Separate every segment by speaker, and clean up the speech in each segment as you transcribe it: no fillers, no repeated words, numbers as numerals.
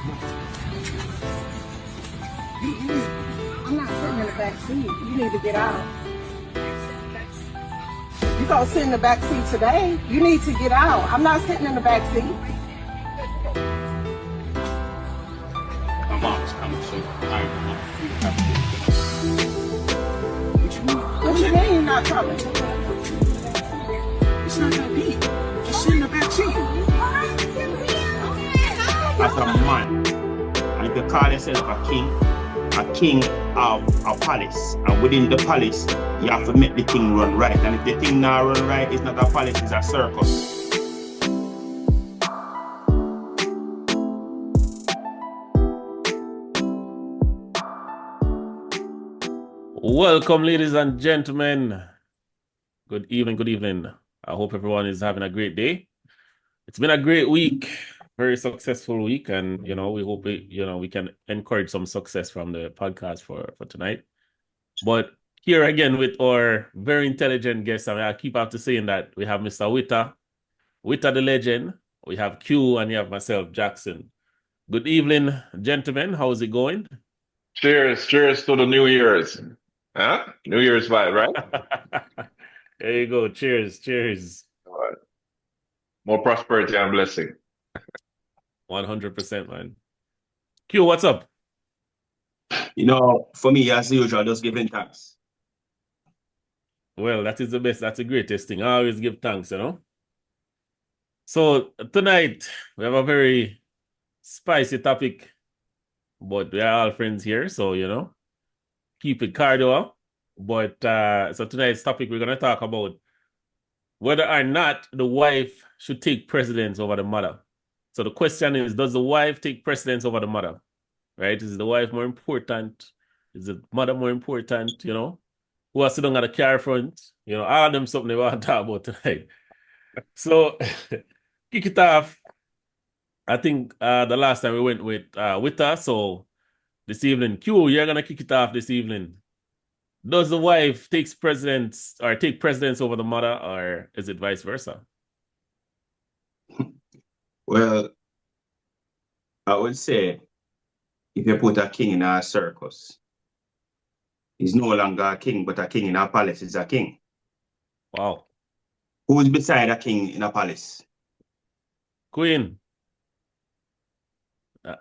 Speaker 1: I'm not sitting in the back seat. You need to get out. You gonna sit in the back seat today? You need to get out. I'm not sitting in the back seat.
Speaker 2: My mom's coming, so
Speaker 1: What you mean you're not coming?
Speaker 2: it's not that deep. Just sit in the back seat. As a man, and if you call yourself a king of a palace, and within the palace, you have to make the thing run right. And if the thing not run right, it's not a palace, it's a circus.
Speaker 3: Welcome, ladies and gentlemen. Good evening, good evening. I hope everyone is having a great day. It's been a great week, very successful week, and we hope we can encourage some success from the podcast for tonight. But here again with our very intelligent guest, I keep after saying that we have Mr. Witta the legend, we have Q, and you have myself, Jackson. Good evening, gentlemen. How's it going?
Speaker 4: Cheers to the New Year's. Huh? New Year's vibe, right?
Speaker 3: There you go. Cheers.
Speaker 4: All right. More prosperity and blessing.
Speaker 3: 100%, man. Q, what's up?
Speaker 2: For me, as usual, just giving thanks.
Speaker 3: Well, that is the best. That's the greatest thing. I always give thanks, So tonight, we have a very spicy topic, but we are all friends here, so, keep it cardio. But so tonight's topic, we're going to talk about whether or not the wife should take precedence over the mother. So the question is, does the wife take precedence over the mother? Right? Is the wife more important? Is the mother more important? Who has to sit down at the car front? All of them something they want to talk about tonight. So kick it off. I think the last time we went with Witta, so this evening, Q, you're gonna kick it off this evening. Does the wife take precedence over the mother, or is it vice versa?
Speaker 2: Well, I would say if you put a king in a circus, he's no longer a king, but a king in a palace is a king.
Speaker 3: Wow.
Speaker 2: Who's beside a king in a palace?
Speaker 3: Queen. I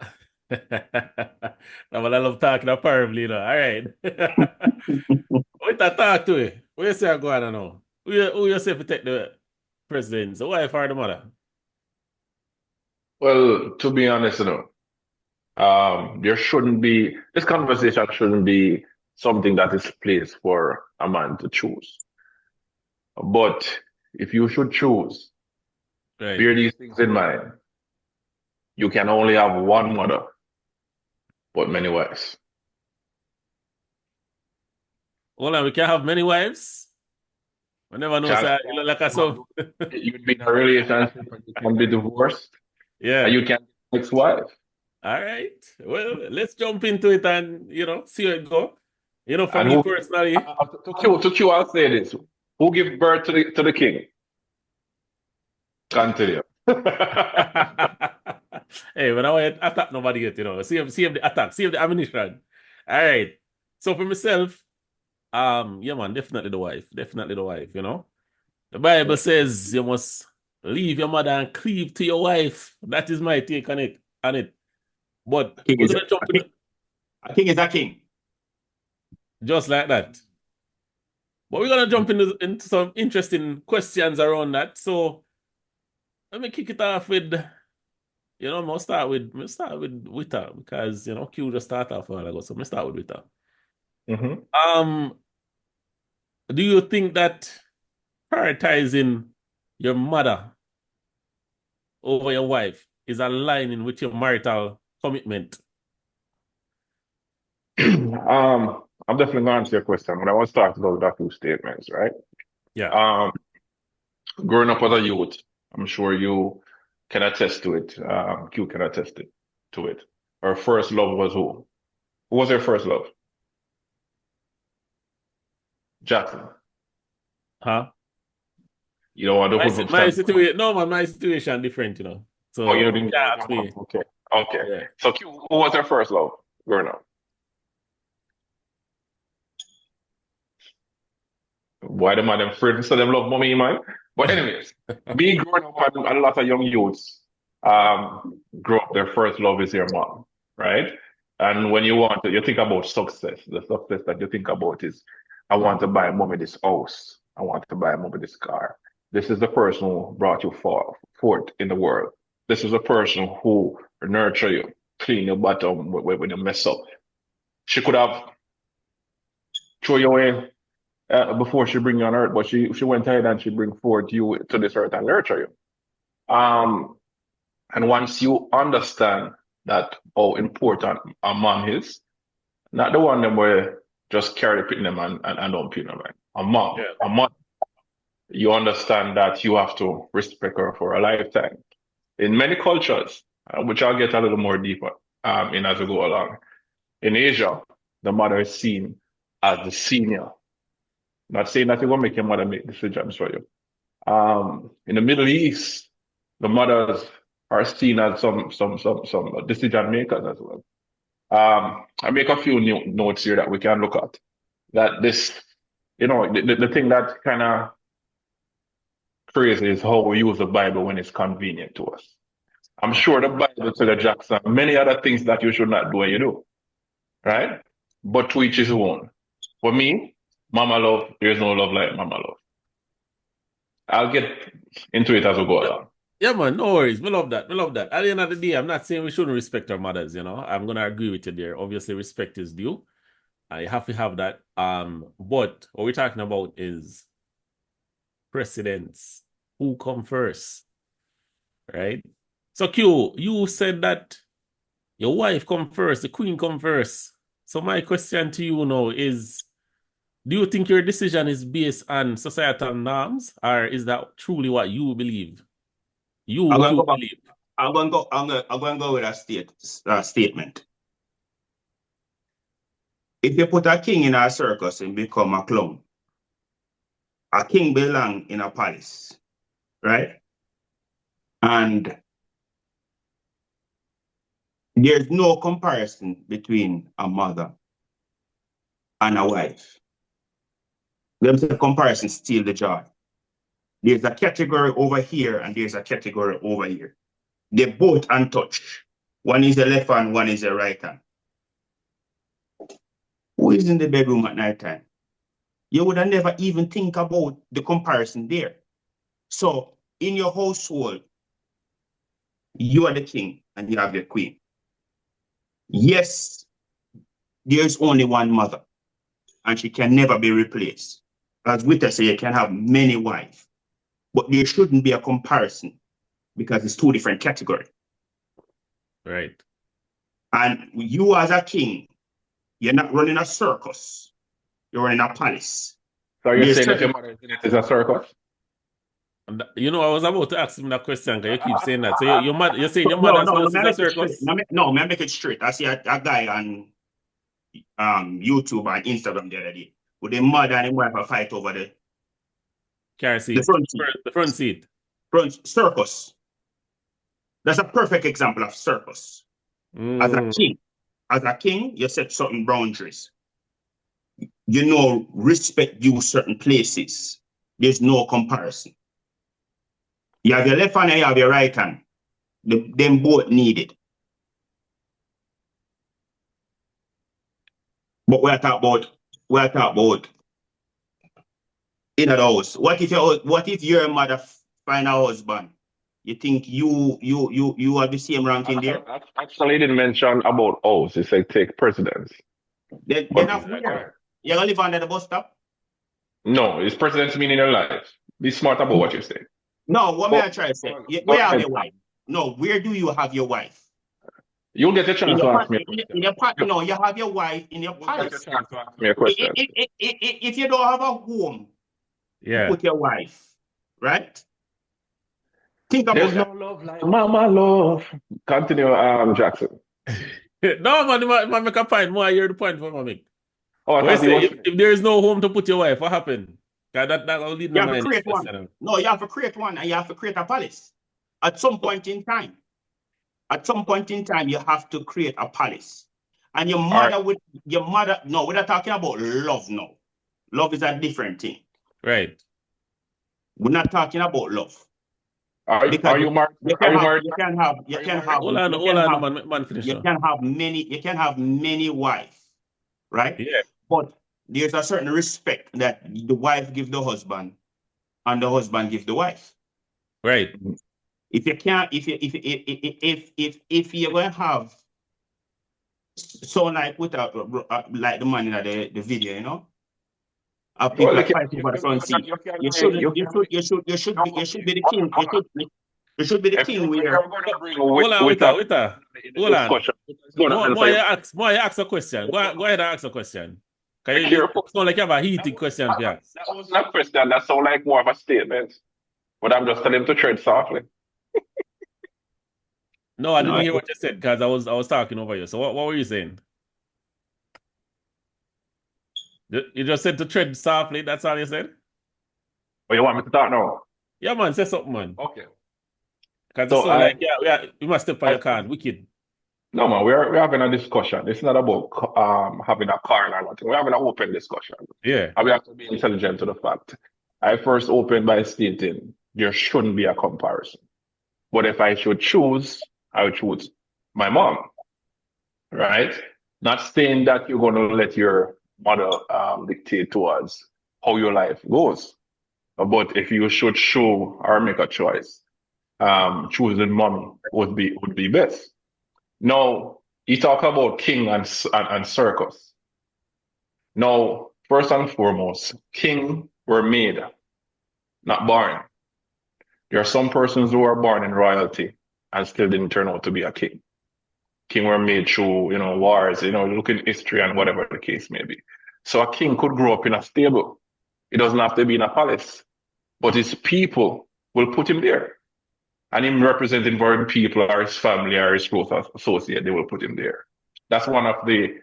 Speaker 3: love talking apparently, All right. What I talk to you? What you say I go on now? Who you say to take the president? The wife or the mother?
Speaker 4: Well, to be honest, this conversation shouldn't be something that is placed for a man to choose. But if you should choose,
Speaker 3: Right.
Speaker 4: bear these things in mind. You can only have one mother, but many wives.
Speaker 3: Hold on, we can have many wives? I never know, sir. You look like a son.
Speaker 4: You'd be in a relationship and you can be divorced.
Speaker 3: Yeah.
Speaker 4: And you can be ex-wife.
Speaker 3: All right. Well, let's jump into it and, see how it go. For
Speaker 4: And
Speaker 3: me
Speaker 4: who-
Speaker 3: personally.
Speaker 4: To Q, I'll say this. Who gives birth to the king? Continue.
Speaker 3: Hey, when I attack nobody yet, save the attack, save the ammunition. All right. So for myself, yeah, man, definitely the wife. The Bible says you must leave your mother and cleave to your wife. That is my take on it. But
Speaker 2: King
Speaker 3: we're
Speaker 2: is
Speaker 3: gonna jump in
Speaker 2: a king is a king.
Speaker 3: just like that. But we're gonna jump into some interesting questions around that. So let me kick it off with, I'll start with Witta because Q just started off a while ago. So let me start with Witta.
Speaker 4: Mm-hmm.
Speaker 3: Do you think that prioritizing your mother over your wife is aligning with your marital commitment?
Speaker 4: I'm definitely going to answer your question, but I want to start with a few statements, right?
Speaker 3: Yeah.
Speaker 4: Growing up as a youth, I'm sure you can attest to it. Q can attest to it. Our first love was who? Who was your first love? Jackson.
Speaker 3: Huh?
Speaker 4: You don't want to
Speaker 3: My situation different, So
Speaker 4: you
Speaker 3: you
Speaker 4: didn't
Speaker 3: can't ask me.
Speaker 4: Okay. Okay.
Speaker 3: Yeah.
Speaker 4: So Q, who was your first love growing up? Why the man them afraid to say them love mommy, man? But anyways, me growing up and a lot of young youths grow up, their first love is your mom, right? And when you think about success, the success that you think about is, I want to buy mommy this house. I want to buy mommy this car. This is the person who brought you forth in the world. This is the person who nurture you, clean your bottom when you mess up. She could have throw you away before she bring you on earth, but she went ahead and she bring forth you to this earth and nurture you. And once you understand that how important a mom is, not the one them where just carry the pin them and don't pin them, right? A mom, you understand that you have to respect her for a lifetime. In many cultures, which I'll get a little more deeper in as we go along, in Asia, the mother is seen as the senior. Not saying that you're going to make your mother make decisions for you. In the Middle East, the mothers are seen as some decision makers as well. I make a few new notes here that we can look at. That this, the thing that kind of crazy is how we use the Bible when it's convenient to us. I'm sure the Bible to the Jackson, many other things that you should not do and you do, right? But to each his own. For me, mama love, there's no love like mama love. I'll get into it as we go along.
Speaker 3: Yeah, man, no worries. We love that. We love that. At the end of the day, I'm not saying we shouldn't respect our mothers, I'm going to agree with you there. Obviously, respect is due. You have to have that. But what we're talking about is precedence. Who come first, right? So Q, you said that your wife come first, the queen come first. So my question to you now is, do you think your decision is based on societal norms, or is that truly what you believe?
Speaker 2: I'm going to go with a statement. If you put a king in a circus and become a clown, a king belongs in a palace, right? And there's no comparison between a mother and a wife. Them say comparison steal the joy. There's a category over here and there's a category over here. They both untouched. One is the left hand, one is the right hand. Who is in the bedroom at night time? You would have never even think about the comparison there. So in your household, you are the king and you have your queen. Yes, there's only one mother and she can never be replaced. As Witter said, you can have many wives, but there shouldn't be a comparison because it's two different categories.
Speaker 3: Right.
Speaker 2: And you as a king, you're not running a circus. You're running a palace.
Speaker 4: So you're saying that your mother is a circus?
Speaker 3: I was about to ask him that question because you keep saying that. So you're saying your mother's house is a circus?
Speaker 2: No, I make it straight. I see a guy on YouTube and Instagram the other day with the mother and the wife a fight over the
Speaker 3: car seat.
Speaker 2: The front seat.
Speaker 3: The front seat.
Speaker 2: Front circus. That's a perfect example of circus. As a king, you set certain boundaries. Respect due certain places. There's no comparison. You have your left hand and you have your right hand. Them both needed. But we're talking about in the house. What if your mother find a husband? You think you have the same ranking there?
Speaker 4: Actually, didn't mention about house. It's like take precedence.
Speaker 2: Then have where? You live under the bus stop?
Speaker 4: No, it's precedence meaning your life. Be smart about what you say.
Speaker 2: No, what may I try to say? Where have your wife? No, where do you have your wife?
Speaker 4: You'll get a chance to ask me a question.
Speaker 2: No, you have your wife in your palace. If you don't have a home, you put your wife, right? Think about
Speaker 4: There's
Speaker 2: that.
Speaker 4: no love like mama love. Continue, Jackson.
Speaker 3: No, man, make a point. More, I hear the point for me.
Speaker 4: Oh,
Speaker 3: if there is no home to put your wife, what happened? That will lead
Speaker 2: you have to create one. No, you have to create one and you have to create a palace at some point in time. At some point in time, you have to create a palace. And your
Speaker 4: right.
Speaker 2: mother, no, we're not talking about love now. Love is a different thing.
Speaker 3: Right.
Speaker 2: We're not talking about love.
Speaker 4: Are
Speaker 2: Because
Speaker 4: you married?
Speaker 2: you
Speaker 4: Are
Speaker 2: can
Speaker 4: you
Speaker 2: have,
Speaker 4: married?
Speaker 2: you can have, you
Speaker 4: Are you
Speaker 2: can
Speaker 4: married?
Speaker 2: have,
Speaker 3: Hold on,
Speaker 2: you
Speaker 3: hold
Speaker 2: can
Speaker 3: on,
Speaker 2: have,
Speaker 3: man finish
Speaker 2: you
Speaker 3: now.
Speaker 2: can have many wives, right?
Speaker 3: Yeah.
Speaker 2: But there's a certain respect that the wife give the husband and the husband give the wife.
Speaker 3: Right.
Speaker 2: If you can't, if you're going to have, so like with like the man in the video, you know, people
Speaker 4: Well,
Speaker 2: that fight over the front seat. You should be the king. You should be the
Speaker 4: if
Speaker 2: king
Speaker 4: you're
Speaker 2: where.
Speaker 4: going to bring
Speaker 3: Hold on,
Speaker 4: with that
Speaker 3: with that.
Speaker 4: in the
Speaker 3: Hold on.
Speaker 4: discussion, it's going to
Speaker 3: More
Speaker 4: answer
Speaker 3: you ask a question. Go ahead and ask a question. Can you
Speaker 4: careful.
Speaker 3: sound like you have a heated question for you?
Speaker 4: That wasn't a question. That sounds like more of a statement. But I'm just telling him to tread softly.
Speaker 3: No, I didn't
Speaker 2: No,
Speaker 3: hear what you said because I was talking over you. So what were you saying? You just said to tread softly. That's all you said?
Speaker 4: But you want me to talk now?
Speaker 3: Yeah, man. Say something, man.
Speaker 4: Okay.
Speaker 3: Because
Speaker 4: So
Speaker 3: it sound like you must step on your card. Wicked.
Speaker 4: No, man, we're having a discussion. It's not about having a car or nothing. We're having an open discussion.
Speaker 3: Yeah.
Speaker 4: And we have to be intelligent to the fact. I first opened by stating there shouldn't be a comparison. But if I should choose, I would choose my mom, right? Not saying that you're going to let your mother dictate towards how your life goes. But if you should show or make a choice, choosing mommy would be best. Now, you talk about king and circus. Now, first and foremost, king were made, not born. There are some persons who are born in royalty and still didn't turn out to be a king. King were made through, wars, look in history and whatever the case may be. So a king could grow up in a stable. It doesn't have to be in a palace, but his people will put him there. And him representing foreign people or his family or his close associate, they will put him there. That's one of the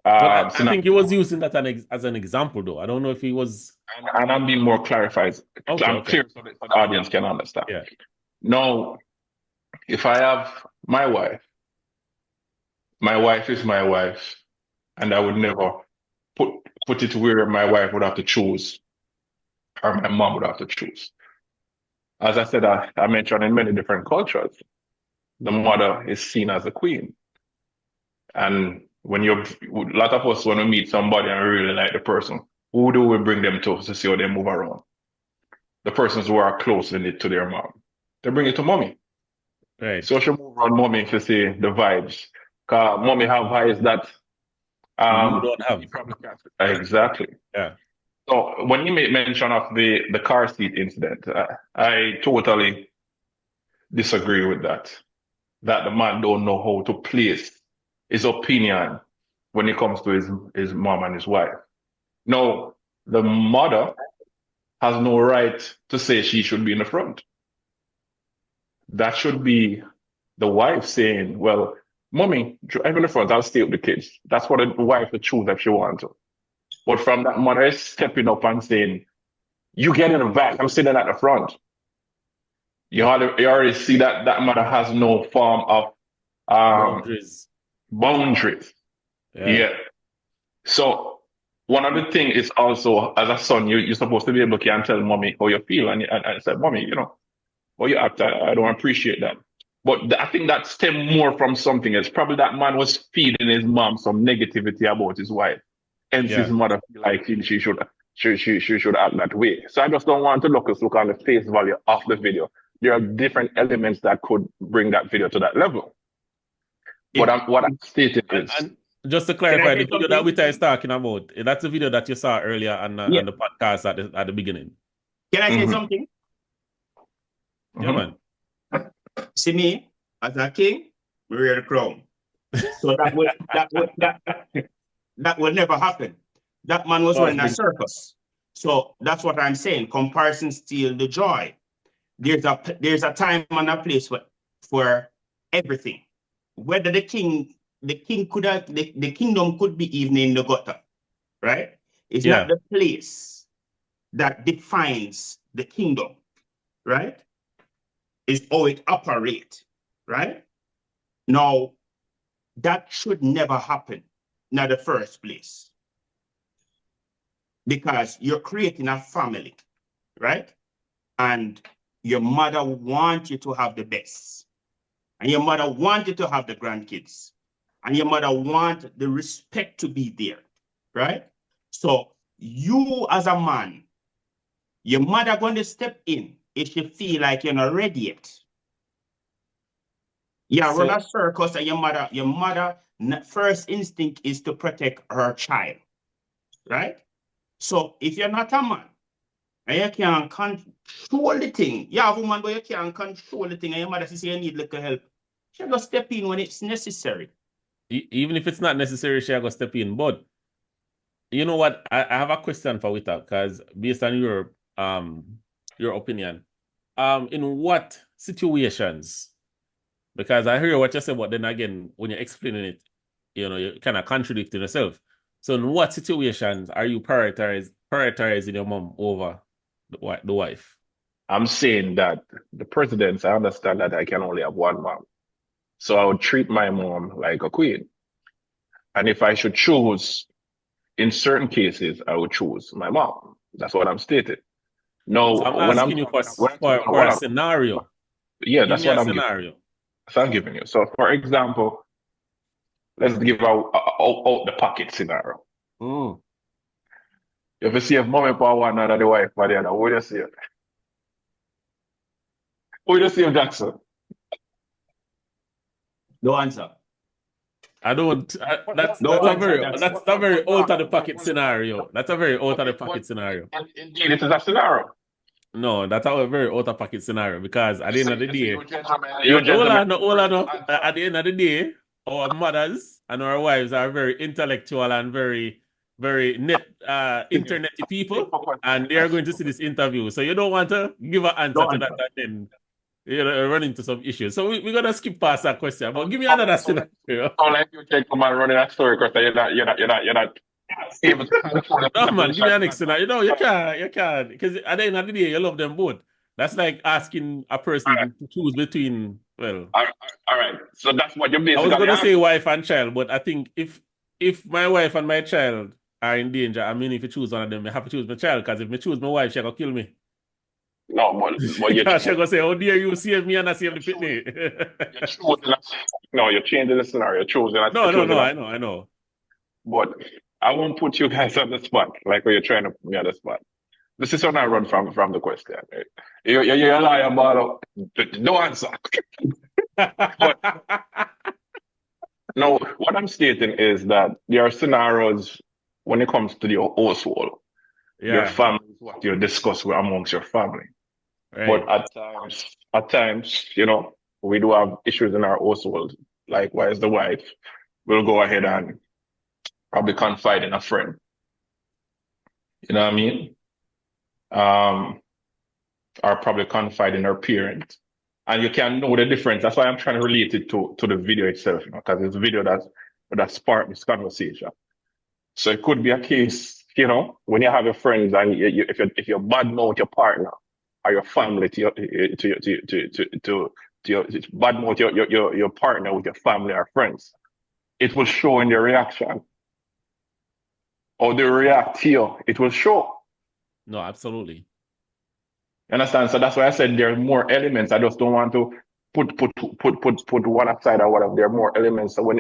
Speaker 3: But I think he was using that as an example, though. I don't know if he was.
Speaker 4: And I'm being more clarified. I'm clear so the audience can understand.
Speaker 3: Yeah.
Speaker 4: Now, if I have my wife is my wife, and I would never put it where my wife would have to choose or my mom would have to choose. As I said, I mentioned in many different cultures, the mother is seen as a queen. And when a lot of us, when we meet somebody and really like the person, who do we bring them to see how they move around? The persons who are closely knit to their mom. They bring it to mommy.
Speaker 3: Right.
Speaker 4: So she move around mommy to see the vibes. Because mommy have eyes that
Speaker 3: you don't have.
Speaker 4: you probably can't. Exactly.
Speaker 3: Yeah.
Speaker 4: So when you made mention of the car seat incident, I totally disagree with that. That the man don't know how to place his opinion when it comes to his mom and his wife. No, the mother has no right to say she should be in the front. That should be the wife saying, well, mommy, drive in the front, I'll stay with the kids. That's what the wife would choose if she wants to. But from that mother is stepping up and saying, you get in the back, I'm sitting at the front. You already see that mother has no form of boundaries. Yeah. So one of the things is also, as a son, you're supposed to be able to tell mommy how you feel. And I said, mommy, how you act, I don't appreciate that. But I think that stemmed more from something else. Probably that man was feeding his mom some negativity about his wife. Hence his mother feel like she should act that way. So I just don't want to look on the face value of the video. There are different elements that could bring that video to that level. What I'm stating is...
Speaker 3: And just to clarify, the video that Wita is talking about, that's the video that you saw earlier on the podcast at the beginning.
Speaker 2: Can I say something?
Speaker 3: Yeah, man.
Speaker 2: See me as a king, we wear the crown. So that would never happen. That man was running a circus. So that's what I'm saying. Comparison steals the joy. There's a time and a place for everything. Whether the kingdom could be even in the gutter, right? It's not the place that defines the kingdom, right? It's how it operates, right? Now, that should never happen in the first place, because you're creating a family, right? And your mother wants you to have the best. And your mother wants you to have the grandkids. And your mother wants the respect to be there, right? So you as a man, your mother going to step in if she feel like you're not ready yet. Yeah, run a circus, and your mother first instinct is to protect her child, right? So if you're not a man and you can't control the thing, you have a woman but you can't control the thing, and your mother says you need little help, she'll go step in when it's necessary.
Speaker 3: Even if it's not necessary, she'll go step in. But you know what? I have a question for Wita, because based on your opinion, in what situations? Because I hear what you say, but then again, when you're explaining it, you're kind of contradicting yourself. So in what situations are you prioritizing your mom over the wife?
Speaker 4: I'm saying that the presidents, I understand that I can only have one mom. So I would treat my mom like a queen. And if I should choose, in certain cases, I would choose my mom. That's what I'm stating. No,
Speaker 3: So I'm asking you for a scenario.
Speaker 4: Yeah,
Speaker 3: Give
Speaker 4: that's
Speaker 3: me
Speaker 4: what
Speaker 3: a
Speaker 4: I'm
Speaker 3: scenario.
Speaker 4: giving. That's what I'm giving you. So, for example, let's give out the pocket scenario. If you see if mom and papa one another, the wife for the other, what do you see? What do you see, Jackson?
Speaker 2: No answer.
Speaker 3: I don't. That's a very out of the pocket scenario. That's a very out of the pocket scenario.
Speaker 4: Indeed, it is a scenario.
Speaker 3: No, that's a very out of pocket scenario, because at the end of the day,
Speaker 4: Hold
Speaker 3: on. At the end of the day, our mothers and our wives are very intellectual and very, very internety people, and they are going to see this interview. So you don't want to give an answer to that, and then run into some issues. So we're gonna skip past that question. But give me another scenario.
Speaker 4: Like you can come and running that story because you're not able to control the
Speaker 3: No, man, give me an next scenario. You can't. Because at the end of the day, you love them both. That's like asking a person to choose between, well.
Speaker 4: All right. So that's what you're basically.
Speaker 3: I was going to say wife and child, but I think if my wife and my child are in danger, I mean, if you choose one of them, you have to choose my child, because if I choose my wife, she'll kill me.
Speaker 4: No, but
Speaker 3: she'll go say, "How dare you save me and I save the pitney?"
Speaker 4: No, you're changing the scenario. You're choosing.
Speaker 3: No, I know.
Speaker 4: But I won't put you guys on the spot, like when you're trying to put me on the spot. This is when I run from the question. Right? You're a liar, about no answer. But, no, what I'm stating is that there are scenarios when it comes to your household. Your family is what you discuss amongst your family. Right. But at times, we do have issues in our household. Likewise, the wife will go ahead and probably confide in a friend. You know what I mean? Or probably confide in her parent. And you can know the difference. That's why I'm trying to relate it to the video itself, because it's a video that sparked this conversation. So it could be a case, when you have your friends and if you badmouth your partner or your family to badmouth your partner with your family or friends, it will show in their reaction. Or they react to you, it will show.
Speaker 3: No, absolutely.
Speaker 4: You understand? So that's why I said there are more elements. I just don't want to put one aside or whatever. There are more elements. So when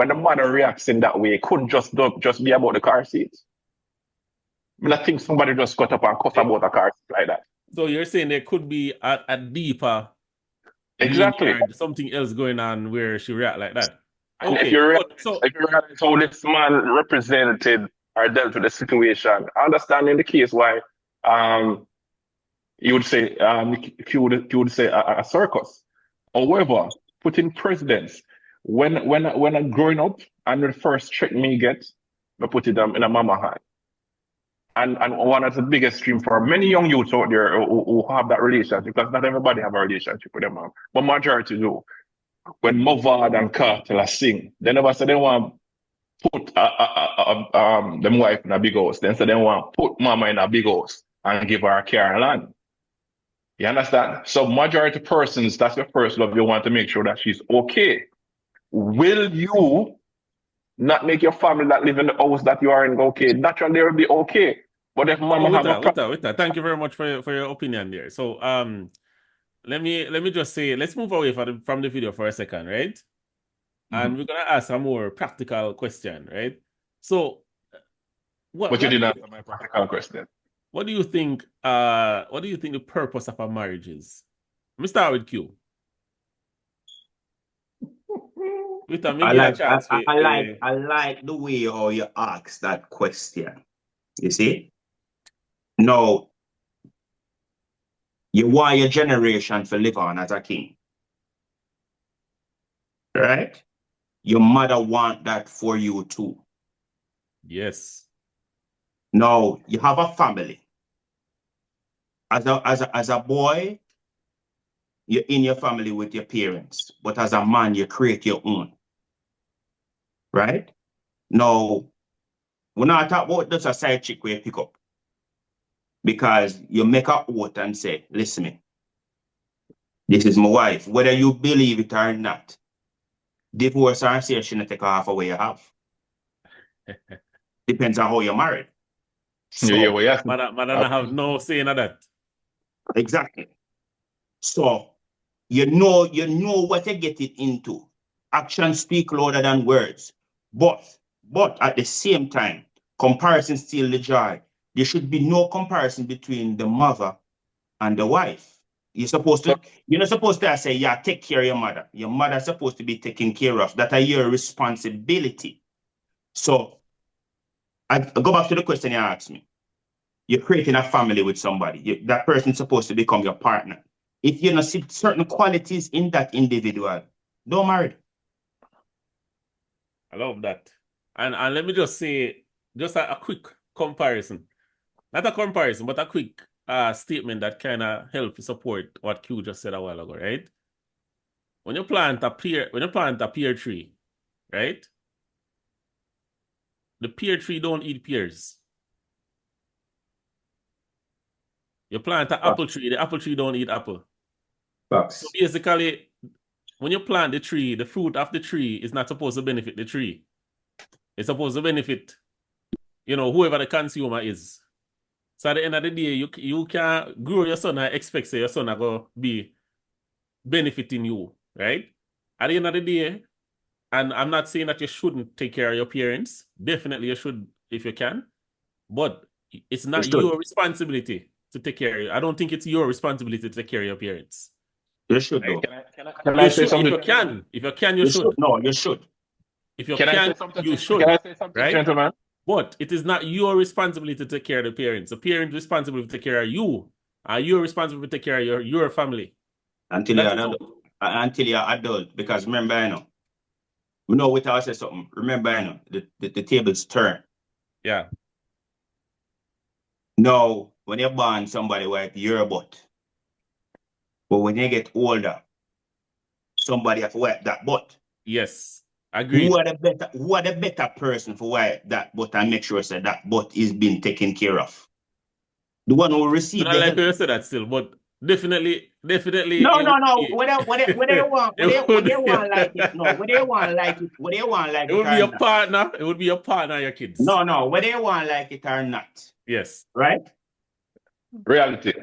Speaker 4: the mother reacts in that way, it couldn't just be about the car seats. I mean, I think somebody just got up and cuss about a car seat like that.
Speaker 3: So you're saying there could be a deeper,
Speaker 4: exactly,
Speaker 3: something else going on where she react like that.
Speaker 4: And if you realize how this man represented or dealt with the situation, I understand in the case why you would say you would say a circus. However, putting precedents, when I'm growing up and the first trick me get, I put it in a mama hand. And one of the biggest dream for many young youths out there who have that relationship, because not everybody have a relationship with their mom, but majority do. When Mavad and Cartel sing, they never say they want to put them wife in a big house. Then say they want to put mama in a big house and give her a car and land. You understand? So majority persons, that's your first love. You want to make sure that she's okay. Will you not make your family that live in the house that you are in okay? Naturally, they will be okay. But if mama have a problem,
Speaker 3: with that. Thank you very much for your opinion there. So let me just say, let's move away from the video for a second, right? And we're gonna ask a more practical question, right? So
Speaker 4: but you didn't answer my practical question.
Speaker 3: What do you think the purpose of a marriage is? Let me start with Q.
Speaker 2: I like the way how you ask that question. You see? Now, you want your generation to live on as a king. Right? Your mother want that for you too.
Speaker 3: Yes.
Speaker 2: Now, you have a family. As a boy, you're in your family with your parents. But as a man, you create your own. Right? Now, when I talk about that's a side chick where you pick up. Because you make a oath and say, listen me, this is my wife. Whether you believe it or not, divorce or say she not take half away you have. Depends on how you're married. So,
Speaker 3: Mother have no say in that.
Speaker 2: Exactly. So you know what you get it into. Actions speak louder than words. But at the same time, comparison steals the joy. There should be no comparison between the mother and the wife. You're not supposed to say, yeah, take care of your mother. Your mother's supposed to be taken care of. That is your responsibility. So I go back to the question you asked me. You're creating a family with somebody. That person's supposed to become your partner. If you don't see certain qualities in that individual, don't marry them.
Speaker 3: I love that. And let me just say, just a quick comparison. Not a comparison, but a quick statement that kind of helps support what Q just said a while ago, right? When you plant a pear tree, right? The pear tree don't eat pears. You plant an apple tree, the apple tree don't eat apple. So basically, when you plant the tree, the fruit of the tree is not supposed to benefit the tree. It's supposed to benefit, whoever the consumer is. So at the end of the day, you can't grow your son and expect your son to be benefiting you, right? At the end of the day, and I'm not saying that you shouldn't take care of your parents. Definitely you should if you can. But it's not your responsibility to take care of you. I don't think it's your responsibility to take care of your parents.
Speaker 2: You should, though.
Speaker 4: Can I say something?
Speaker 3: If you can, you should.
Speaker 2: No, you should.
Speaker 3: If you can, you should.
Speaker 4: Can I say something,
Speaker 3: right?
Speaker 4: Gentlemen?
Speaker 3: But it is not your responsibility to take care of the parents. The parents responsible to take care of you. You're responsible to take care of your family.
Speaker 2: Until you're adult. Because remember, we know what I say something. Remember, the tables turn.
Speaker 3: Yeah.
Speaker 2: No, when you're born, somebody wipe your butt. But when you get older, somebody have to wipe that butt.
Speaker 3: Yes, agreed.
Speaker 2: Who are the better person for wipe that butt and make sure that butt is being taken care of? The one who received
Speaker 3: I like you said that still, but definitely.
Speaker 2: No. Whether you want like it, no. Whether you want like it,
Speaker 3: it would be your partner. It would be your partner, your kids.
Speaker 2: No. Whether you want like it or not.
Speaker 3: Yes.
Speaker 2: Right?
Speaker 4: Reality.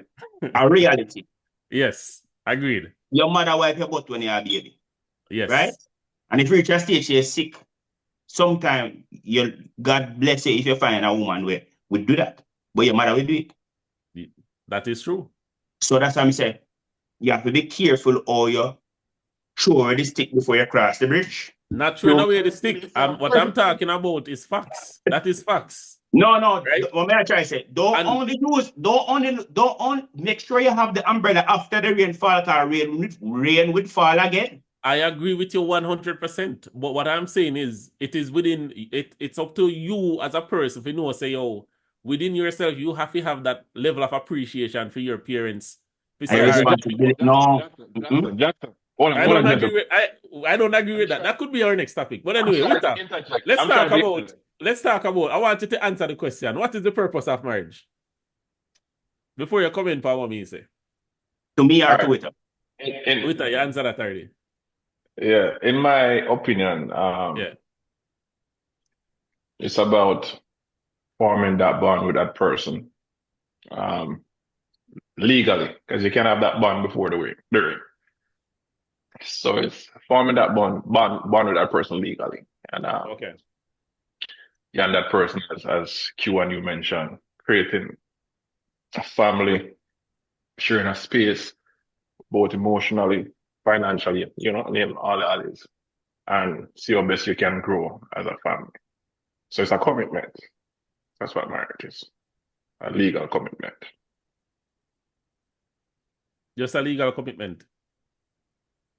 Speaker 2: A reality.
Speaker 3: Yes. Agreed.
Speaker 2: Your mother wipe your butt when you're a baby.
Speaker 3: Yes.
Speaker 2: Right? And if you reach a stage you're sick, sometimes God bless you if you find a woman where would do that. But your mother will do it.
Speaker 3: That is true.
Speaker 2: So that's why I'm saying you have to be careful how you throw the stick before you cross the bridge.
Speaker 3: Not throwing away the stick. What I'm talking about is facts. That is facts.
Speaker 2: No.
Speaker 3: Right?
Speaker 2: What may I try to say? Don't make sure you have the umbrella after the rain fall, because rain would fall again.
Speaker 3: I agree with you 100%. But what I'm saying is, it's up to you as a person if you know, say, within yourself, you have to have that level of appreciation for your parents.
Speaker 2: No.
Speaker 3: I don't agree with that. That could be our next topic. But anyway, let's talk about. I want you to answer the question. What is the purpose of marriage? Before you come in for what me say.
Speaker 2: To me or
Speaker 4: All
Speaker 2: to
Speaker 4: right.
Speaker 2: Twitter?
Speaker 3: Twitter, you answer that already.
Speaker 4: Yeah, in my opinion,
Speaker 3: Yeah.
Speaker 4: it's about forming that bond with that person, um, legally, because you can't have that bond before the ring. So it's forming that bond with that person legally, and
Speaker 3: Okay.
Speaker 4: yeah, and that person, as Q and you mentioned, creating a family, sharing a space, both emotionally, financially, name all the others, and see how best you can grow as a family. So it's a commitment. That's what marriage is, a legal commitment.
Speaker 3: Just a legal commitment.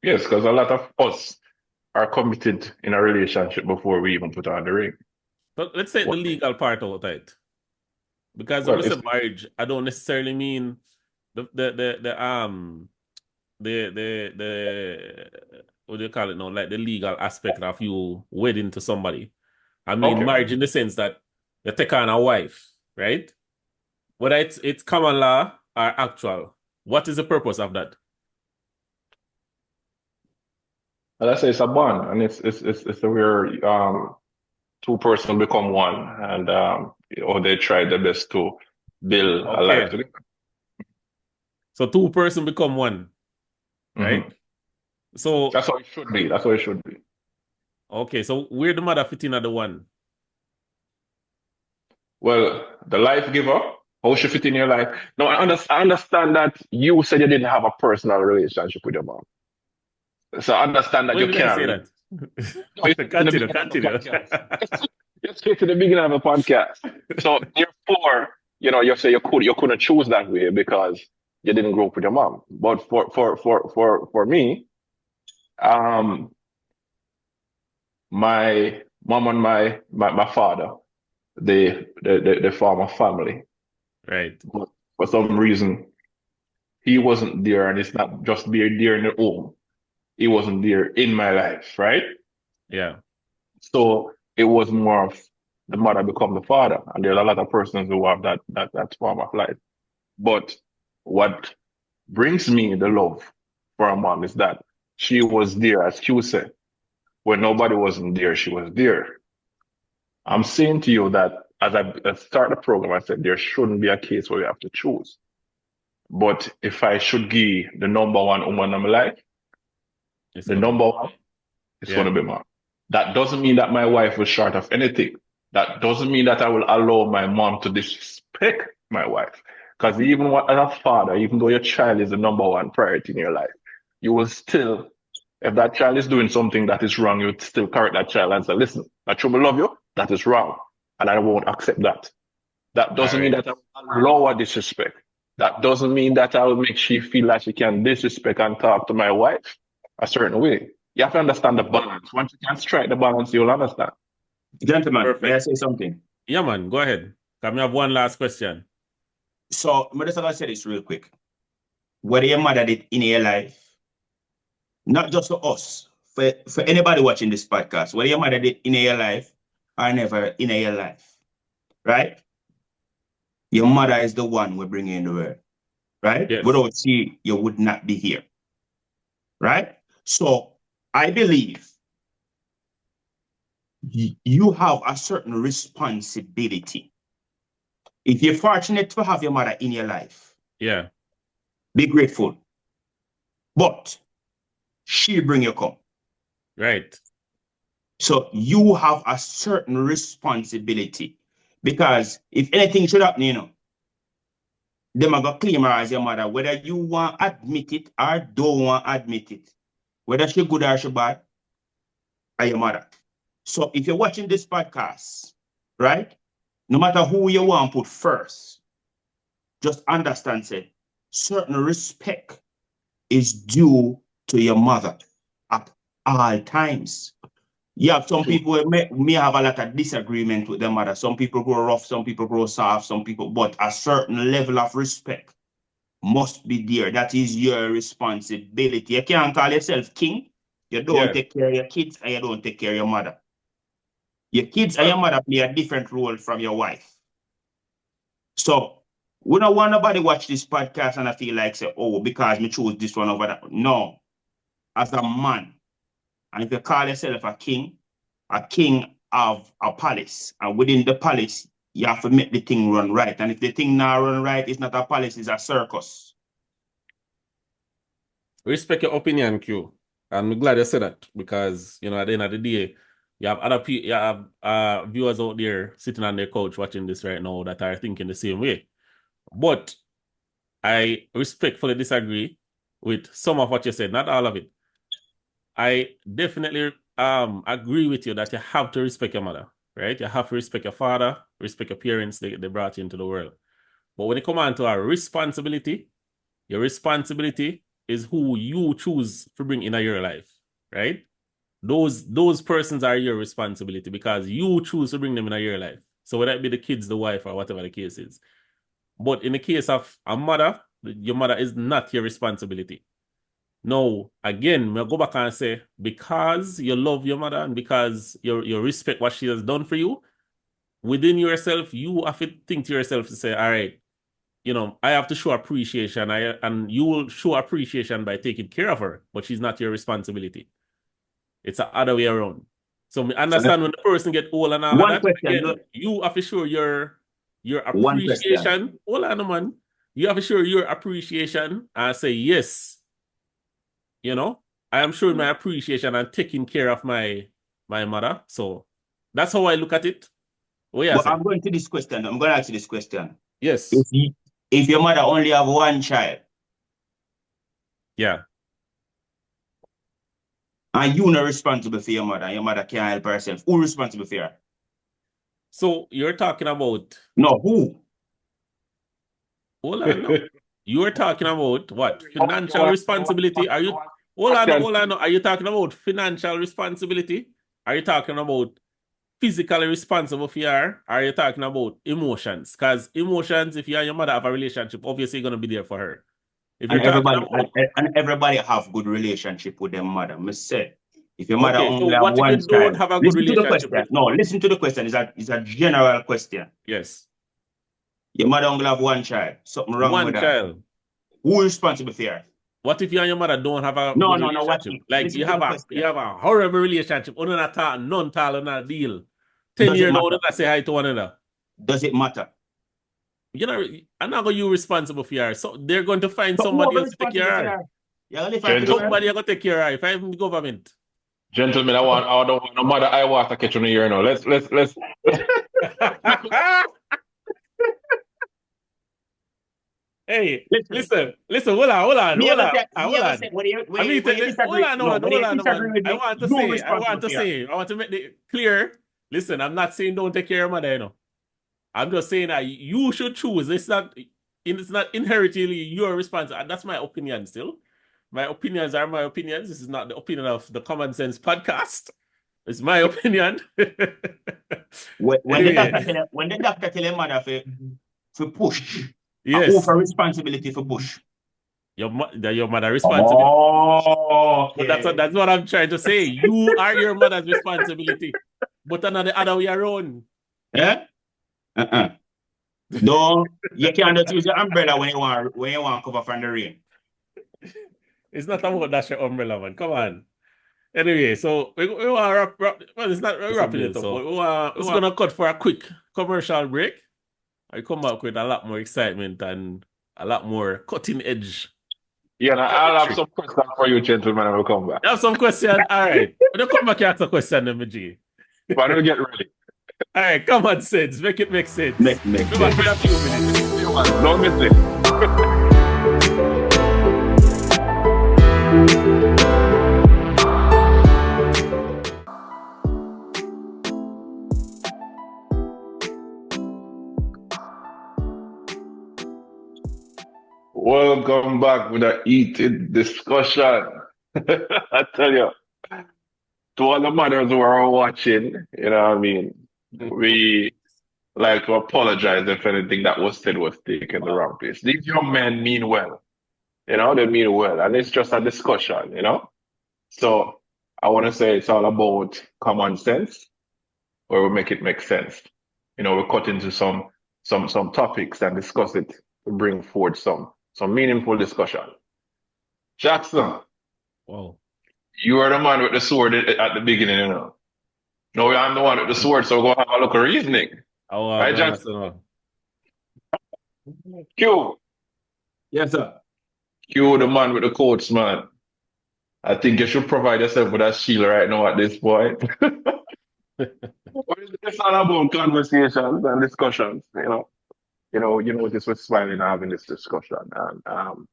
Speaker 4: Yes, because a lot of us are committed in a relationship before we even put on the ring.
Speaker 3: But let's take the legal part out of it. Because when
Speaker 4: Well,
Speaker 3: we
Speaker 4: it's
Speaker 3: say marriage, I don't necessarily mean the what do you call it now? Like the legal aspect of you wedding to somebody. I mean
Speaker 4: okay.
Speaker 3: marriage in the sense that you take on a wife, right? Whether it's common law or actual. What is the purpose of that?
Speaker 4: As I say, it's a bond, and it's where two persons become one, and or they try their best to build a life
Speaker 3: Okay.
Speaker 4: together.
Speaker 3: So two person become one, right?
Speaker 4: Mhm.
Speaker 3: So
Speaker 4: That's how it should be. That's how it should be.
Speaker 3: okay, so where the mother fit in at the one?
Speaker 4: Well, the life giver, how she fit in your life. No, I understand that you said you didn't have a personal relationship with your mom. So I understand that you
Speaker 3: When did I
Speaker 4: can't
Speaker 3: say
Speaker 4: relate.
Speaker 3: that?
Speaker 4: No, it's in the
Speaker 3: Continue,
Speaker 4: beginning of the
Speaker 3: continue.
Speaker 4: podcast. You're straight to the beginning of the podcast. So therefore, you say you couldn't choose that way because you didn't grow up with your mom. But for me, um, my mom and my father, they form a family.
Speaker 3: Right.
Speaker 4: But for some reason, he wasn't there, and it's not just being there in the home. He wasn't there in my life, right?
Speaker 3: Yeah.
Speaker 4: So it was more of the mother become the father, and there's a lot of persons who have that form of life. But what brings me the love for a mom is that she was there, as Q said, when nobody wasn't there, she was there. I'm saying to you that as I start the program, I said there shouldn't be a case where we have to choose. But if I should give the number one woman in my life,
Speaker 3: It's
Speaker 4: the
Speaker 3: gonna
Speaker 4: number one is going
Speaker 3: yeah.
Speaker 4: to be mom. That doesn't mean that my wife was short of anything. That doesn't mean that I will allow my mom to disrespect my wife. Because even as a father, even though your child is the number one priority in your life, you will still, if that child is doing something that is wrong, you would still correct that child and say, listen, I truly love you, that is wrong. And I won't accept that. That
Speaker 3: All
Speaker 4: doesn't mean
Speaker 3: right.
Speaker 4: that I will allow her disrespect. That doesn't mean that I will make she feel like she can disrespect and talk to my wife a certain way. You have to understand the balance. Once you can strike the balance, you'll understand.
Speaker 2: Gentlemen, may I
Speaker 3: Perfect.
Speaker 2: say something?
Speaker 3: Yeah, man, go ahead. Come, have one last question.
Speaker 2: So, I'm just going to say this real quick. Whether your mother did in your life, not just for us, for anybody watching this podcast, whether your mother did in your life or never in your life, right? Your mother is the one we bring in the world, right?
Speaker 3: Yes.
Speaker 2: Without she, you would not be here, right? So, I believe you have a certain responsibility. If you're fortunate to have your mother in your life,
Speaker 3: Yeah.
Speaker 2: be grateful. But she bring you come.
Speaker 3: Right.
Speaker 2: So you have a certain responsibility. Because if anything should happen, them are going to claim her as your mother, whether you want to admit it or don't want to admit it. Whether she good or she bad, are your mother. So if you're watching this podcast, right, no matter who you want to put first, just understand, say, certain respect is due to your mother at all times. You have some people who may have a lot of disagreement with their mother. Some people grow rough, some people grow soft, but a certain level of respect must be there. That is your responsibility. You can't call yourself king. You don't take care of your kids and you don't take care of your mother. Your kids and your mother play a different role from your wife. So We don't want nobody watch this podcast and I feel like say, oh, because me choose this one over that. No. As a man, and if you call yourself a king of a palace, and within the palace, you have to make the thing run right. And if the thing not run right, it's not a palace, it's a circus.
Speaker 3: Respect your opinion, Q. I'm glad you said that because, you know, at the end of the day, you have other people, you have viewers out there sitting on their couch watching this right now that are thinking the same way. But I respectfully disagree with some of what you said, not all of it. I definitely agree with you that you have to respect your mother, right? You have to respect your father, respect your parents, they brought you into the world. But when it comes on to our responsibility, your responsibility is who you choose to bring into your life, right? Those persons are your responsibility because you choose to bring them into your life. So whether it be the kids, the wife, or whatever the case is. But in the case of a mother, your mother is not your responsibility. Now, again, I'll go back and say, because you love your mother and because you respect what she has done for you, within yourself, you have to think to yourself to say, all right, you know, I have to show appreciation. And you will show appreciation by taking care of her, but she's not your responsibility. It's the other way around. So I understand when the person get old and all of that, again, you have to show your appreciation. Hold on, man. You have to show your appreciation and say, yes, you know, I am showing my appreciation and taking care of my mother. So that's how I look at it.
Speaker 2: Well, I'm going to this question. I'm going to ask you this question.
Speaker 3: Yes.
Speaker 2: If your mother only have one child.
Speaker 3: Yeah.
Speaker 2: And you're not responsible for your mother can't help herself. Who's responsible for her?
Speaker 3: So you're talking about...
Speaker 2: No, who?
Speaker 3: Hold on, no. You're talking about what? Financial responsibility? Are you... Hold on. Are you talking about financial responsibility? Are you talking about physically responsible for her? Are you talking about emotions? Because emotions, if you and your mother have a relationship, obviously you're going to be there for her. If
Speaker 2: and everybody have good relationship with their mother. Must say, if your mother only have
Speaker 3: what
Speaker 2: one
Speaker 3: if you don't
Speaker 2: child,
Speaker 3: have a good relationship?
Speaker 2: No, listen to the question. It's a general question.
Speaker 3: Yes.
Speaker 2: Your mother only have one child. Something wrong with that. One child. Who is responsible for her?
Speaker 3: What if you and your mother don't have a good relationship? Like you have a horrible relationship. None talk, deal. 10 years now, don't say hi to one another.
Speaker 2: Does it matter?
Speaker 3: You know, I'm not going to be responsible for her. So they're going to find somebody else to take care of her. Somebody going to take care of her. If I'm the government.
Speaker 4: Gentlemen, I don't want no mother I want to catch on the ear now. Let's
Speaker 3: Hey, listen, hold on. I want to make it clear. Listen, I'm not saying don't take care of mother, you know. I'm just saying that you should choose. It's not inherently your responsibility. That's my opinion still. My opinions are my opinions. This is not the opinion of the Kommon Cents Podcast. It's my opinion.
Speaker 2: when the doctor tell your mother to push,
Speaker 3: yes.
Speaker 2: Over responsibility for push.
Speaker 3: Your mother responsibility.
Speaker 2: Oh, okay.
Speaker 3: But that's what I'm trying to say. You are your mother's responsibility, but not the other way around.
Speaker 2: Yeah. No, you can't just use your umbrella when you want cover from the rain.
Speaker 3: It's not about that your umbrella, man. Come on. Anyway, so we want to wrap. Well, it's not wrapping it up. So we're gonna cut for a quick commercial break. I come back with a lot more excitement and a lot more cutting edge.
Speaker 4: Yeah, I'll have some questions for you, gentlemen, when we come back.
Speaker 3: You have some questions? All right. When you come back, you ask a question, MG.
Speaker 4: But don't get ready.
Speaker 3: All right, Kommon Cents. Make it make sense.
Speaker 2: Make
Speaker 3: We're back for a few minutes.
Speaker 4: Don't miss it. Welcome back with a heated discussion. I tell you, to all the mothers who are watching, you know what I mean? We like to apologize if anything that was said was taken the wrong place. These young men mean well, you know, they mean well, and it's just a discussion, you know? So I want to say it's all about common sense, where we make it make sense. You know, we cut into some topics and discuss it to bring forth some meaningful discussion. Jackson,
Speaker 3: Wow.
Speaker 4: you are the man with the sword at the beginning, you know. No, I'm the one with the sword, so go have a look at reasoning.
Speaker 3: Oh,
Speaker 4: Right,
Speaker 3: God,
Speaker 4: Jackson? Q,
Speaker 2: Yes, sir.
Speaker 4: Q, the man with the coats, man. I think you should provide yourself with a shield right now at this point. It's all about conversations and discussions, this was smiling having this discussion. And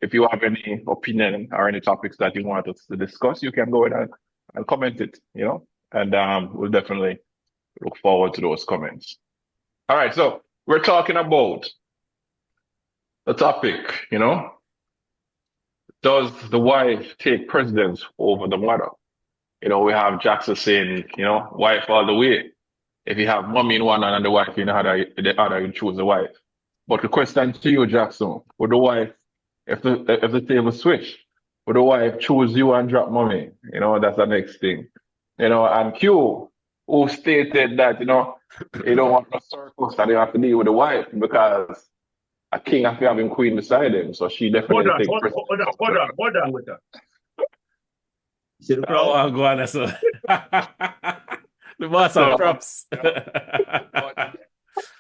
Speaker 4: if you have any opinion or any topics that you want us to discuss, you can go ahead and comment it, and we'll definitely look forward to those comments. All right, so we're talking about the topic, does the wife take precedence over the mother? We have Jackson saying, wife all the way. If you have mommy in one hand and the wife in the other, you choose the wife. But the question to you, Jackson, would the wife, if the table switch, would the wife choose you and drop mommy? That's the next thing. And Q, who stated that, you don't want no circus that you have to deal with the wife because a king has to have a queen beside him. So she definitely takes
Speaker 2: Hold on with that. See the
Speaker 3: Oh,
Speaker 2: crowd?
Speaker 3: I'll go on. So. The boss of props.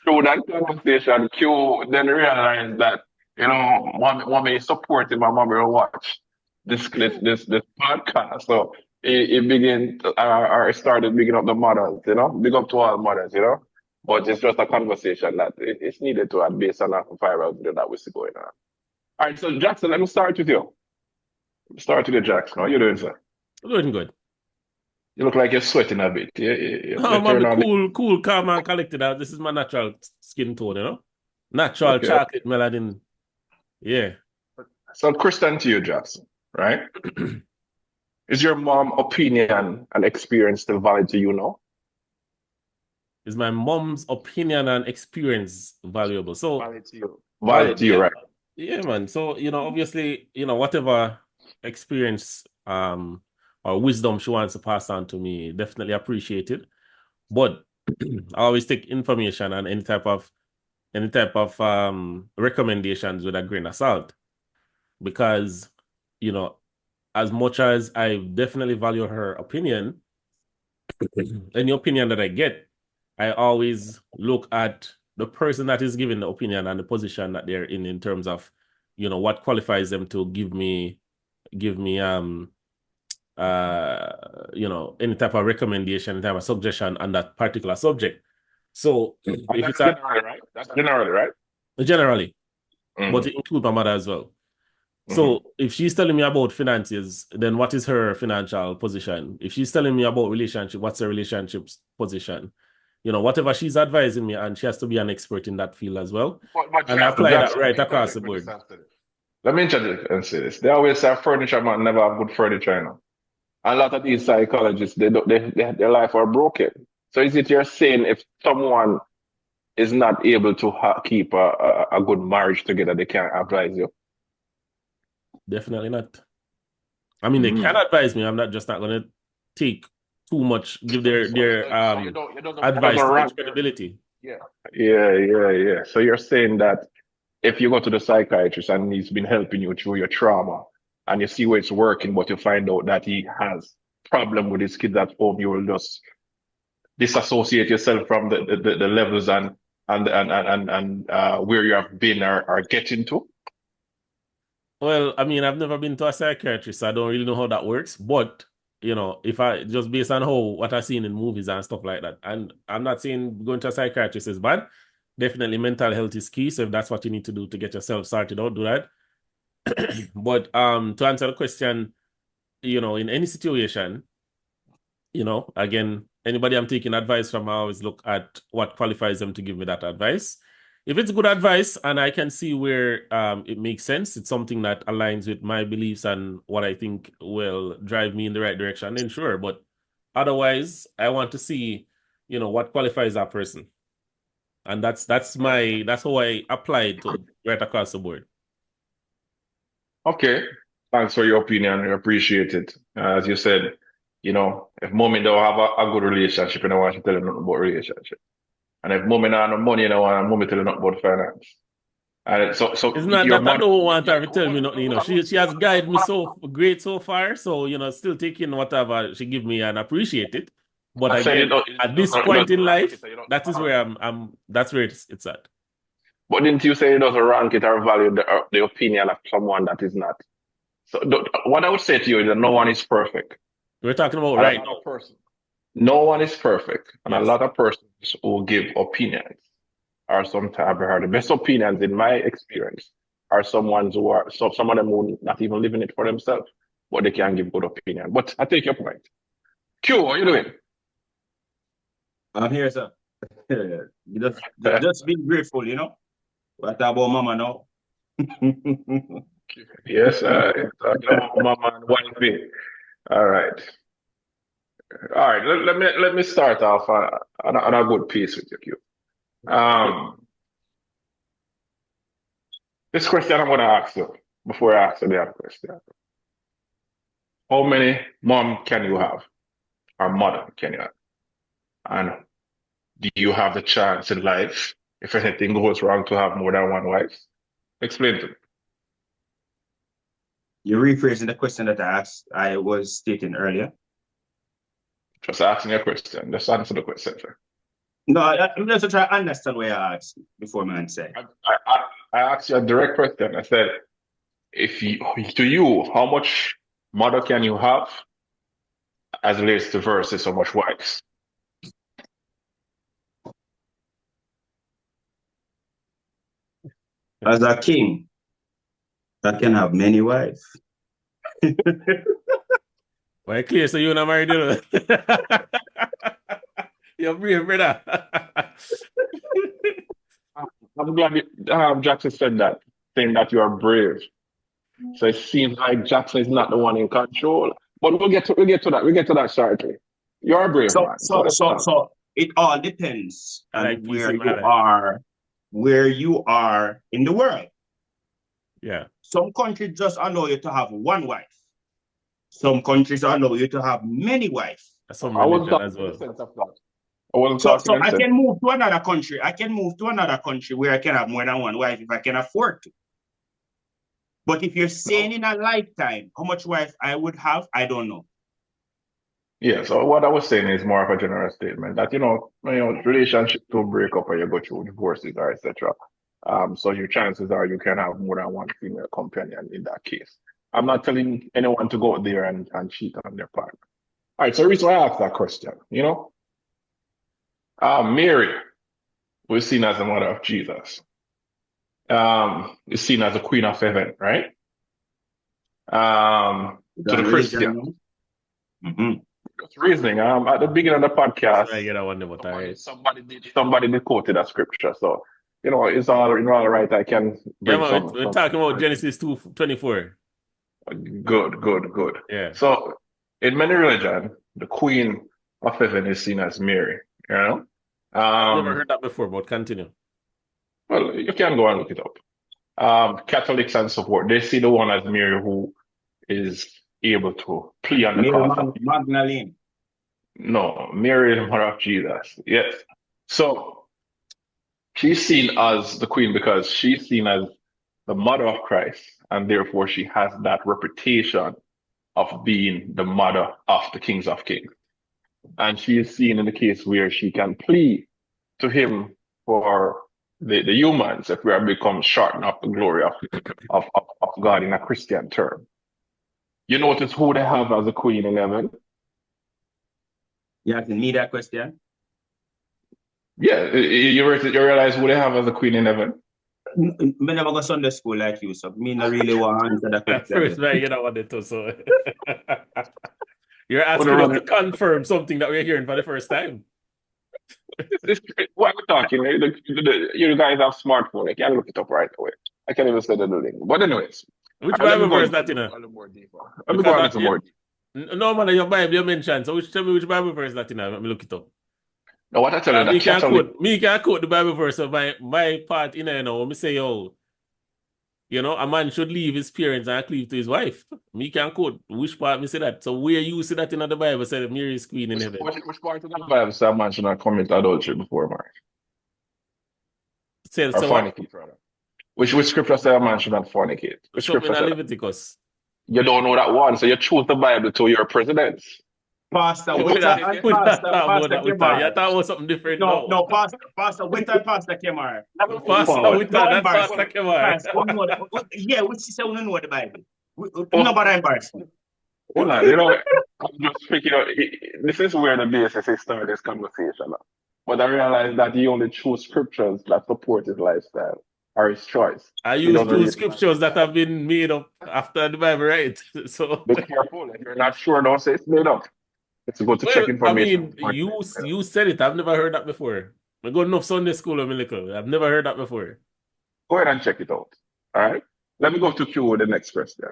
Speaker 4: Through that conversation, Q then realized that, mommy is supporting my mom will watch this podcast. So he began or started bigging up the mothers, big up to all mothers, But it's just a conversation that it's needed to have based on a viral video that we see going on. All right, so Jackson, let me start with you. Start with you, Jackson. How you doing, sir?
Speaker 3: Doing good.
Speaker 4: You look like you're sweating a bit. Yeah.
Speaker 3: Oh, man, cool, calm and collected. This is my natural skin tone, Natural chocolate melanin. Yeah.
Speaker 4: So, question to you, Jackson, right? Is your mom opinion and experience still valid to you now?
Speaker 3: Is my mom's opinion and experience valuable? So
Speaker 4: valid to you. Valid to you, right?
Speaker 3: Yeah, man. So, obviously, whatever experience or wisdom she wants to pass on to me, definitely appreciated. But I always take information and any type of recommendations with a grain of salt. Because, as much as I definitely value her opinion, any opinion that I get, I always look at the person that is giving the opinion and the position that they're in terms of, what qualifies them to give me any type of recommendation, any type of suggestion on that particular subject. So if it's
Speaker 4: generally, right? That's generally, right?
Speaker 3: Generally, but it includes my mother as well. So if she's telling me about finances, then what is her financial position? If she's telling me about relationship, what's her relationship's position? Whatever she's advising me, and she has to be an expert in that field as well. And I apply that right across the board.
Speaker 4: Let me interject and say this. They always say furniture man never have good furniture, A lot of these psychologists, their life are broken. So is it you're saying if someone is not able to keep a good marriage together, they can't advise you?
Speaker 3: Definitely not. I mean, they can advise me. I'm not going to take too much, give their advice too much credibility.
Speaker 4: Yeah. So you're saying that if you go to the psychiatrist and he's been helping you through your trauma and you see where it's working, but you find out that he has problem with his kids at home, you will just disassociate yourself from the levels and where you have been or getting to?
Speaker 3: Well, I mean, I've never been to a psychiatrist, so I don't really know how that works. But, if I just based on what I've seen in movies and stuff like that, and I'm not saying going to a psychiatrist is bad. Definitely mental health is key. So if that's what you need to do to get yourself sorted out, do that. But to answer the question, in any situation, again, anybody I'm taking advice from, I always look at what qualifies them to give me that advice. If it's good advice and I can see where it makes sense, it's something that aligns with my beliefs and what I think will drive me in the right direction, then sure. But otherwise, I want to see, what qualifies that person. And that's how I apply it right across the board.
Speaker 4: Okay. Thanks for your opinion. I appreciate it. As you said, if mommy don't have a good relationship, you don't want to tell them nothing about relationship. And if mommy don't have no money, you don't want mommy tell them nothing about finance. And so
Speaker 3: It's not
Speaker 4: your
Speaker 3: that I
Speaker 4: mother.
Speaker 3: don't want her to tell me
Speaker 4: Hold
Speaker 3: nothing,
Speaker 4: on.
Speaker 3: She has guided me so great so far. So, still taking whatever she give me and appreciate it. But
Speaker 4: I said
Speaker 3: again, at this point in life, that is where that's where it's at.
Speaker 4: But didn't you say it doesn't rank it or value the opinion of someone that is not? So what I would say to you is that no one is perfect.
Speaker 3: We're talking about
Speaker 4: And
Speaker 3: right
Speaker 4: a lot
Speaker 3: now.
Speaker 4: of person, no one is perfect, and a
Speaker 3: Yes.
Speaker 4: lot of persons who give opinions are sometimes I've heard the best opinions in my experience are someone who are some of them who not even living it for themselves, but they can give good opinion. But I take your point. Q, what are you doing?
Speaker 2: I'm here, sir. Just be grateful, What about mama now?
Speaker 4: Yes, talking about mama and wifey. All right. All right, let me start off on a good piece with you, Q. This question I'm going to ask you before I ask you the other question. How many mom can you have, or mother can you have? And do you have the chance in life, if anything goes wrong, to have more than one wife? Explain to me.
Speaker 2: You're rephrasing the question that I was stating earlier.
Speaker 4: Just asking a question. Just answer the question, sir.
Speaker 2: No, I'm just trying to understand what you asked before man say.
Speaker 4: I asked you a direct question. I said, to you, how much mother can you have as relates to versus how much wives?
Speaker 2: As a king, I can have many wives.
Speaker 3: Well, clear, so you're not married, You're brave, brother.
Speaker 4: I'm glad Jackson said that, saying that you are brave. So it seems like Jackson is not the one in control. But we'll get to that. We'll get to that shortly. You're a brave man.
Speaker 2: So it all depends on where you are in the world.
Speaker 3: Yeah.
Speaker 2: Some countries just allow you to have one wife. Some countries allow you to have many wives.
Speaker 3: Some religion as well.
Speaker 2: So I can move to another country. I can move to another country where I can have more than one wife if I can afford to. But if you're saying in a lifetime how much wife I would have, I don't know.
Speaker 4: Yeah, so what I was saying is more of a general statement that relationship will break up or you go through divorces or etc. So your chances are you can have more than one female companion in that case. I'm not telling anyone to go out there and cheat on their partner. All right, so the reason why I asked that question, Mary was seen as the mother of Jesus. Is seen as the queen of heaven, right? To the Christian. Just reasoning. At the beginning of the podcast, somebody did quoted a scripture, so it's all right. I can bring
Speaker 3: we're talking about Genesis 2:24.
Speaker 4: Good.
Speaker 3: Yeah.
Speaker 4: So in many religions, the queen of heaven is seen as Mary.
Speaker 3: Never heard that before, but continue.
Speaker 4: Well, you can go and look it up. Catholics and so forth, they see the one as Mary who is able to plea on the cause.
Speaker 2: Magdalene.
Speaker 4: No, Mary is the mother of Jesus. Yes. So she's seen as the queen because she's seen as the mother of Christ, and therefore she has that reputation of being the mother of the kings of kings. And she is seen in the case where she can plead to him for the humans if we are become shorten of the glory of God in a Christian term. You notice who they have as a queen in heaven?
Speaker 2: You asking me that question?
Speaker 4: Yeah, you realize who they have as a queen in heaven?
Speaker 2: I never go Sunday school like you, so me not really want to answer that question.
Speaker 3: First, man, you don't want it to, so you're asking us to confirm something that we're hearing for the first time.
Speaker 4: Why are we talking? You guys have smartphone. I can look it up right away. I can't even say the link. But anyways.
Speaker 3: Which Bible verse that,
Speaker 4: Let me go a little more deep.
Speaker 3: No, man, your Bible you mentioned. So tell me which Bible verse that, Let me look it up.
Speaker 4: Now, what I tell you, that
Speaker 3: me can quote the Bible verse of my part, when me say, a man should leave his parents and cleave to his wife. Me can quote which part me say that. So where you see that in the Bible said Mary is queen in heaven.
Speaker 4: Which part of the Bible says a man should not commit adultery before marriage?
Speaker 3: So what?
Speaker 4: Which scripture say a man should not fornicate? Which
Speaker 3: Something
Speaker 4: scripture
Speaker 3: in
Speaker 4: say that?
Speaker 3: Leviticus.
Speaker 4: You don't know that one, so you choose the Bible to your president.
Speaker 2: Pastor
Speaker 3: We're
Speaker 2: Witter
Speaker 3: not,
Speaker 2: and
Speaker 3: we're not
Speaker 2: Pastor
Speaker 3: talking about
Speaker 2: Pastor
Speaker 3: that with that. You're
Speaker 2: Kemar.
Speaker 3: talking about something different
Speaker 2: No,
Speaker 3: now.
Speaker 2: Pastor Witter and Pastor Kemar.
Speaker 3: Pastor with
Speaker 2: No
Speaker 3: that, not
Speaker 2: embarrassment.
Speaker 3: Pastor Kemar.
Speaker 2: Guys, yeah, we say we don't know the Bible. Nobody embarrassment.
Speaker 4: Hold on, you know, I'm just speaking. This is where the basis is started this conversation. But I realized that he only chose scriptures that support his lifestyle or his choice.
Speaker 3: I
Speaker 4: He
Speaker 3: use
Speaker 4: doesn't
Speaker 3: two
Speaker 4: read the
Speaker 3: scriptures that
Speaker 4: Bible.
Speaker 3: have been made up after the Bible, right? So,
Speaker 4: Be careful. If you're not sure, don't say it's made up. It's good to check
Speaker 3: well, I
Speaker 4: information
Speaker 3: mean,
Speaker 4: before
Speaker 3: you
Speaker 4: you say it.
Speaker 3: you said it. I've never heard that before. I go enough Sunday school when I little. I've never heard that before.
Speaker 4: Go ahead and check it out. All right. Let me go to Q with the next question.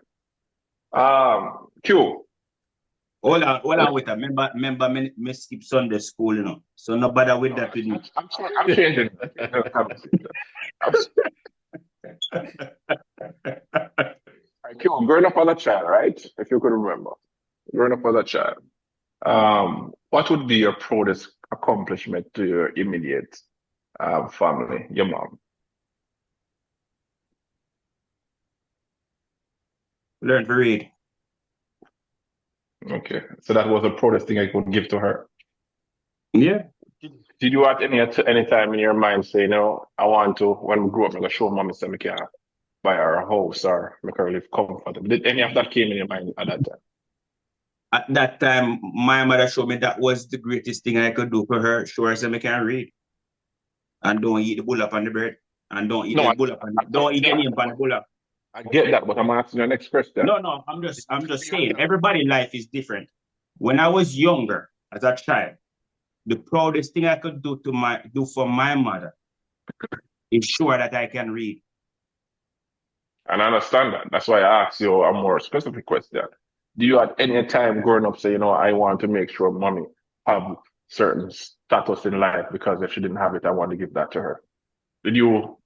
Speaker 4: Q.
Speaker 2: Hold on, Witter. Remember, me skip Sunday school, you know. So no bother with that with me.
Speaker 4: I'm changing the conversation. Right, Q, growing up as a child, right? If you could remember, growing up as a child, what would be your proudest accomplishment to your immediate family, your mom?
Speaker 2: Learn to read.
Speaker 4: Okay, so that was the proudest thing I could give to her.
Speaker 2: Yeah.
Speaker 4: Did you at any time in your mind say, no, I want to, when we grow up, I'm going to show mommy so I can buy her a house or make her live comfortable? Did any of that came in your mind at that time?
Speaker 2: At that time, my mother showed me that was the greatest thing I could do for her. Show her so I can read. And don't eat the bull up on the bread. And don't eat the bull up on don't eat the name on the bull up.
Speaker 4: I get that, but I'm asking your next question.
Speaker 2: No, I'm just saying, everybody's life is different. When I was younger, as a child, the proudest thing I could do for my mother is sure that I can read.
Speaker 4: And I understand that. That's why I asked you a more specific question. Do you at any time growing up say, you know, I want to make sure mommy have certain status in life because if she didn't have it, I want to give that to her? Did you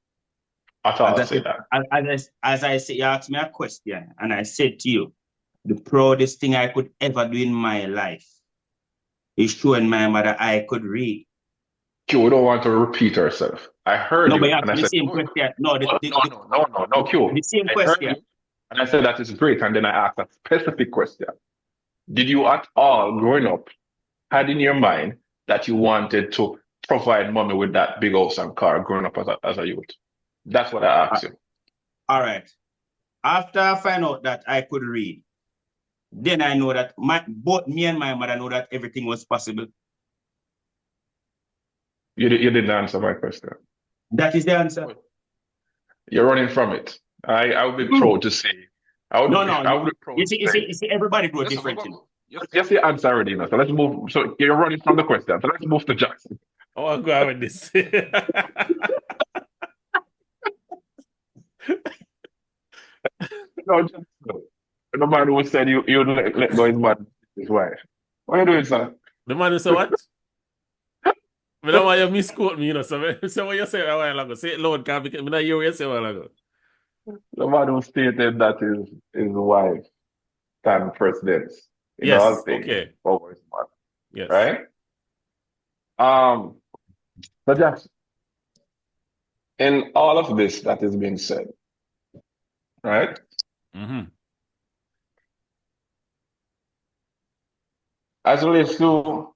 Speaker 4: at all say that?
Speaker 2: As I say, you asked me a question, and I said to you, the proudest thing I could ever do in my life is showing my mother I could read.
Speaker 4: Q don't want to repeat herself. I heard you.
Speaker 2: But you
Speaker 4: And I
Speaker 2: asked
Speaker 4: said,
Speaker 2: the same question.
Speaker 4: no, Q.
Speaker 2: The same
Speaker 4: I
Speaker 2: question.
Speaker 4: heard you, and I said that is great. And then I asked a specific question. Did you at all, growing up, had in your mind that you wanted to provide mommy with that big house and car growing up as a youth? That's what I asked you.
Speaker 2: All right. After I find out that I could read, then I know that both me and my mother know that everything was possible.
Speaker 4: You didn't answer my question.
Speaker 2: That is the answer.
Speaker 4: You're running from it. I would be proud to say. I would be proud
Speaker 2: You
Speaker 4: to say.
Speaker 2: see, everybody grow different.
Speaker 4: Yes, the answer already now. So let's move. So you're running from the question. So let's move to Jackson.
Speaker 3: Oh, I'll go out with this.
Speaker 4: No, Jackson. The man who said you let go his wife. What are you doing, sir?
Speaker 3: The man who said what? I don't want you to misquote me, you know. So what you say a while ago. Say it loud, because I don't hear what you say a while ago.
Speaker 4: The man who stated that his wife stand precedence in
Speaker 3: Yes,
Speaker 4: all things
Speaker 3: okay.
Speaker 4: over his man.
Speaker 3: Yes.
Speaker 4: Right? So Jackson, in all of this that is being said, right?
Speaker 3: Mm-hmm.
Speaker 4: As it relates to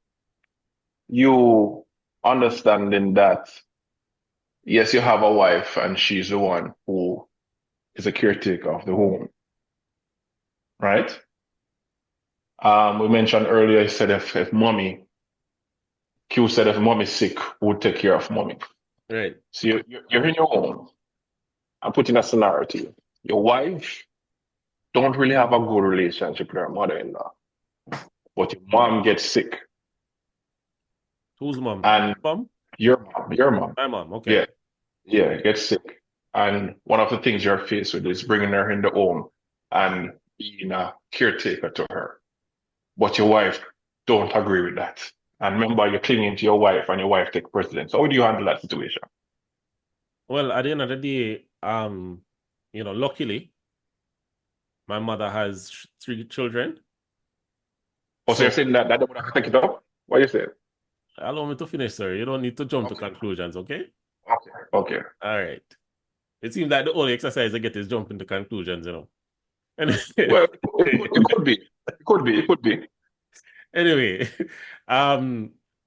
Speaker 4: you understanding that, yes, you have a wife and she's the one who is a caretaker of the home, right? We mentioned earlier, you said if mommy, Q said if mommy's sick, who would take care of mommy.
Speaker 3: Right.
Speaker 4: So you're in your home. I'm putting a scenario to you. Your wife don't really have a good relationship with her mother-in-law, but your mom gets sick.
Speaker 3: Whose mom?
Speaker 4: And
Speaker 3: Mom?
Speaker 4: your mom.
Speaker 3: My mom, okay.
Speaker 4: Yeah, gets sick. And one of the things you're faced with is bringing her in the home and being a caretaker to her. But your wife don't agree with that. And remember, you're clinging to your wife and your wife take precedence. So how do you handle that situation?
Speaker 3: Well, at the end of the day, luckily, my mother has 3 children.
Speaker 4: Oh, so you're saying that they would have to take it up? What you saying?
Speaker 3: Allow me to finish, sir. You don't need to jump to conclusions, okay?
Speaker 4: Okay.
Speaker 3: All right. It seems like the only exercise I get is jumping to conclusions, you know. And
Speaker 4: Well, it could be. It could be.
Speaker 3: anyway,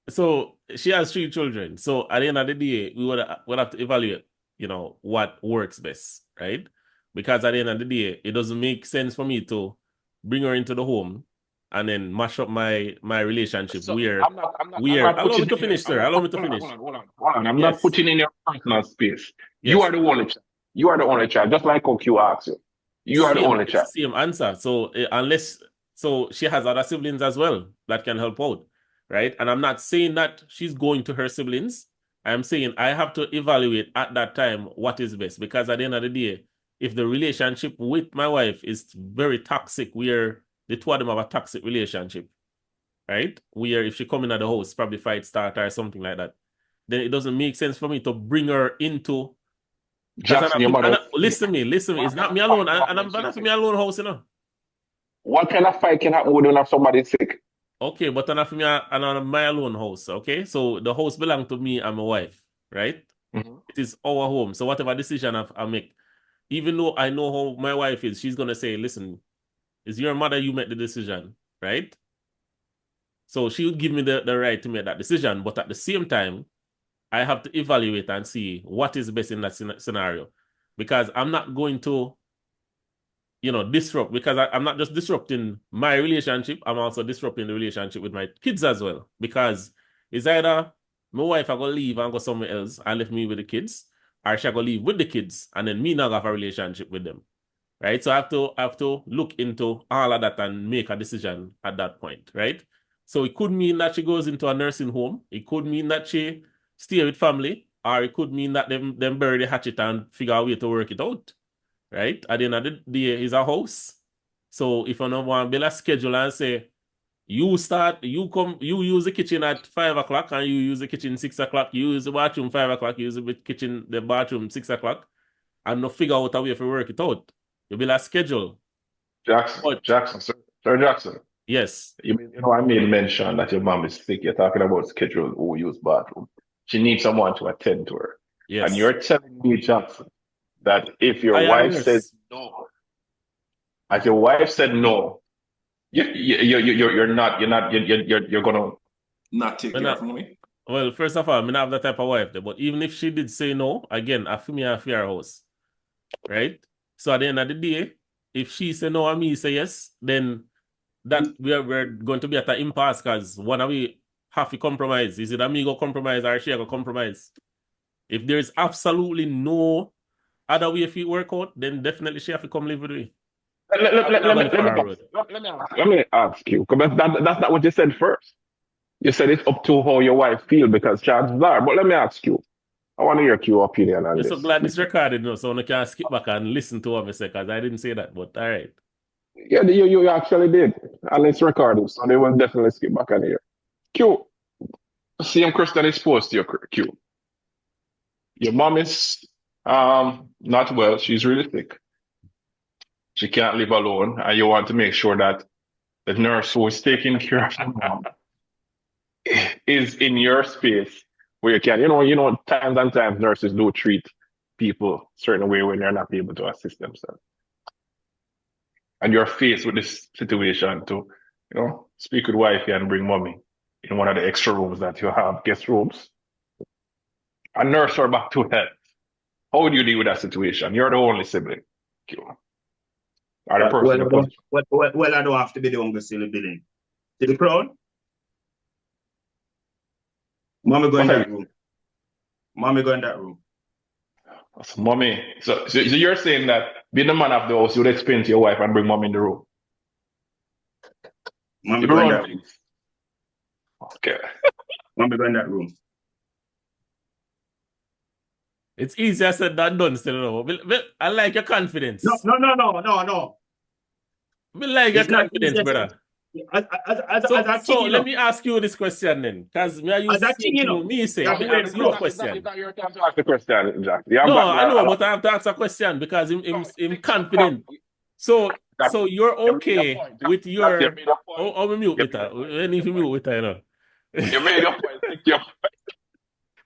Speaker 3: so she has 3 children. So at the end of the day, we would have to evaluate, you know, what works best, right? Because at the end of the day, it doesn't make sense for me to bring her into the home and then mash up my relationship.
Speaker 4: So I'm not
Speaker 3: Allow me
Speaker 4: putting
Speaker 3: to
Speaker 4: in
Speaker 3: finish, sir. Allow me to finish.
Speaker 4: Hold on. I'm
Speaker 3: Yes.
Speaker 4: not putting in your personal space. You
Speaker 3: Yes.
Speaker 4: are the only child. You are the only child. Just like how Q asked you. You are the only child.
Speaker 3: Same answer. So so she has other siblings as well that can help out, right? And I'm not saying that she's going to her siblings. I'm saying I have to evaluate at that time what is best, because at the end of the day, if the relationship with my wife is very toxic, where the two of them have a toxic relationship, right? Where if she come in at the house, probably fight start or something like that, then it doesn't make sense for me to bring her into.
Speaker 4: Jackson, your mother.
Speaker 3: Listen to me. It's not me alone, and I'm not for me alone house, you know.
Speaker 4: What kind of fight can happen when you have somebody sick?
Speaker 3: Okay, but I'm not for me on my alone house. Okay, so the house belongs to me and my wife, right?
Speaker 4: Mm-hmm.
Speaker 3: It is our home. So whatever decision I make, even though I know how my wife is, she's gonna say, "Listen, it's your mother. You make the decision, right?" So she would give me the right to make that decision, but at the same time, I have to evaluate and see what is best in that scenario, because I'm not going to, you know, disrupt, because I'm not just disrupting my relationship, I'm also disrupting the relationship with my kids as well, because it's either my wife I go leave and go somewhere else and leave me with the kids, or she go leave with the kids and then me not have a relationship with them, right? So I have to look into all of that and make a decision at that point, right? So it could mean that she goes into a nursing home. It could mean that she stay with family, or it could mean that them bury the hatchet and figure out a way to work it out, right? At the end of the day, it's a house. So if I don't want to build a schedule and say, you use the kitchen at 5 o'clock and you use the kitchen 6 o'clock, you use the bathroom 5 o'clock, you use the bathroom 6 o'clock, and not figure out a way to work it out. You build a schedule.
Speaker 4: Jackson, Sir Jackson.
Speaker 3: Yes.
Speaker 4: You know, I made mention that your mom is sick. You're talking about schedule who use bathroom. She needs someone to attend to her.
Speaker 3: Yes.
Speaker 4: And you're telling me, Jackson, that if your wife says no, as your wife said no, you're gonna not take care of me.
Speaker 3: Well, first of all, I mean, I have that type of wife there, but even if she did say no, again, I feel me a fair house, right? So at the end of the day, if she say no and me say yes, then that we're going to be at an impasse, because one of we have to compromise. Is it a me go compromise or she go compromise? If there is absolutely no other way if it work out, then definitely she have to come live with me.
Speaker 4: Let me ask you, because that's not what you said first. You said it's up to how your wife feel, because chances are. But let me ask you. I want to hear your opinion on
Speaker 3: I'm
Speaker 4: this.
Speaker 3: so glad this recorded now, so I can skip back and listen to what I say, because I didn't say that, but all right.
Speaker 4: Yeah, you actually did. And it's recorded, so they will definitely skip back on here. Q. Same question is posed to your Q. Your mom is not well. She's really sick. She can't live alone, and you want to make sure that the nurse who is taking care of your mom is in your space where you can. You know, times and times nurses do treat people a certain way when they're not able to assist themselves. And you're faced with this situation to, speak with wifey and bring mommy in one of the extra rooms that you have, guest rooms, and nurse her back to health. How would you deal with that situation? You're the only sibling.
Speaker 2: Well, I don't have to be the only sibling. To the crowd? Mommy go in that room. Mommy go in that room.
Speaker 4: So, mommy. So you're saying that being the man of the house, you would explain to your wife and bring mommy in the room.
Speaker 2: Mommy go in that room.
Speaker 4: Okay.
Speaker 2: Mommy go in that room.
Speaker 3: It's easier said than done still. But I like your confidence.
Speaker 2: No.
Speaker 3: I like your confidence, brother. So let me ask you this question then, because me you say ask you a question.
Speaker 4: It's not your time to ask the question, Jack.
Speaker 3: No, I know, but I have to ask a question because I'm confident. So you're okay with your we mute with her. When if you mute with her,
Speaker 4: You made your point.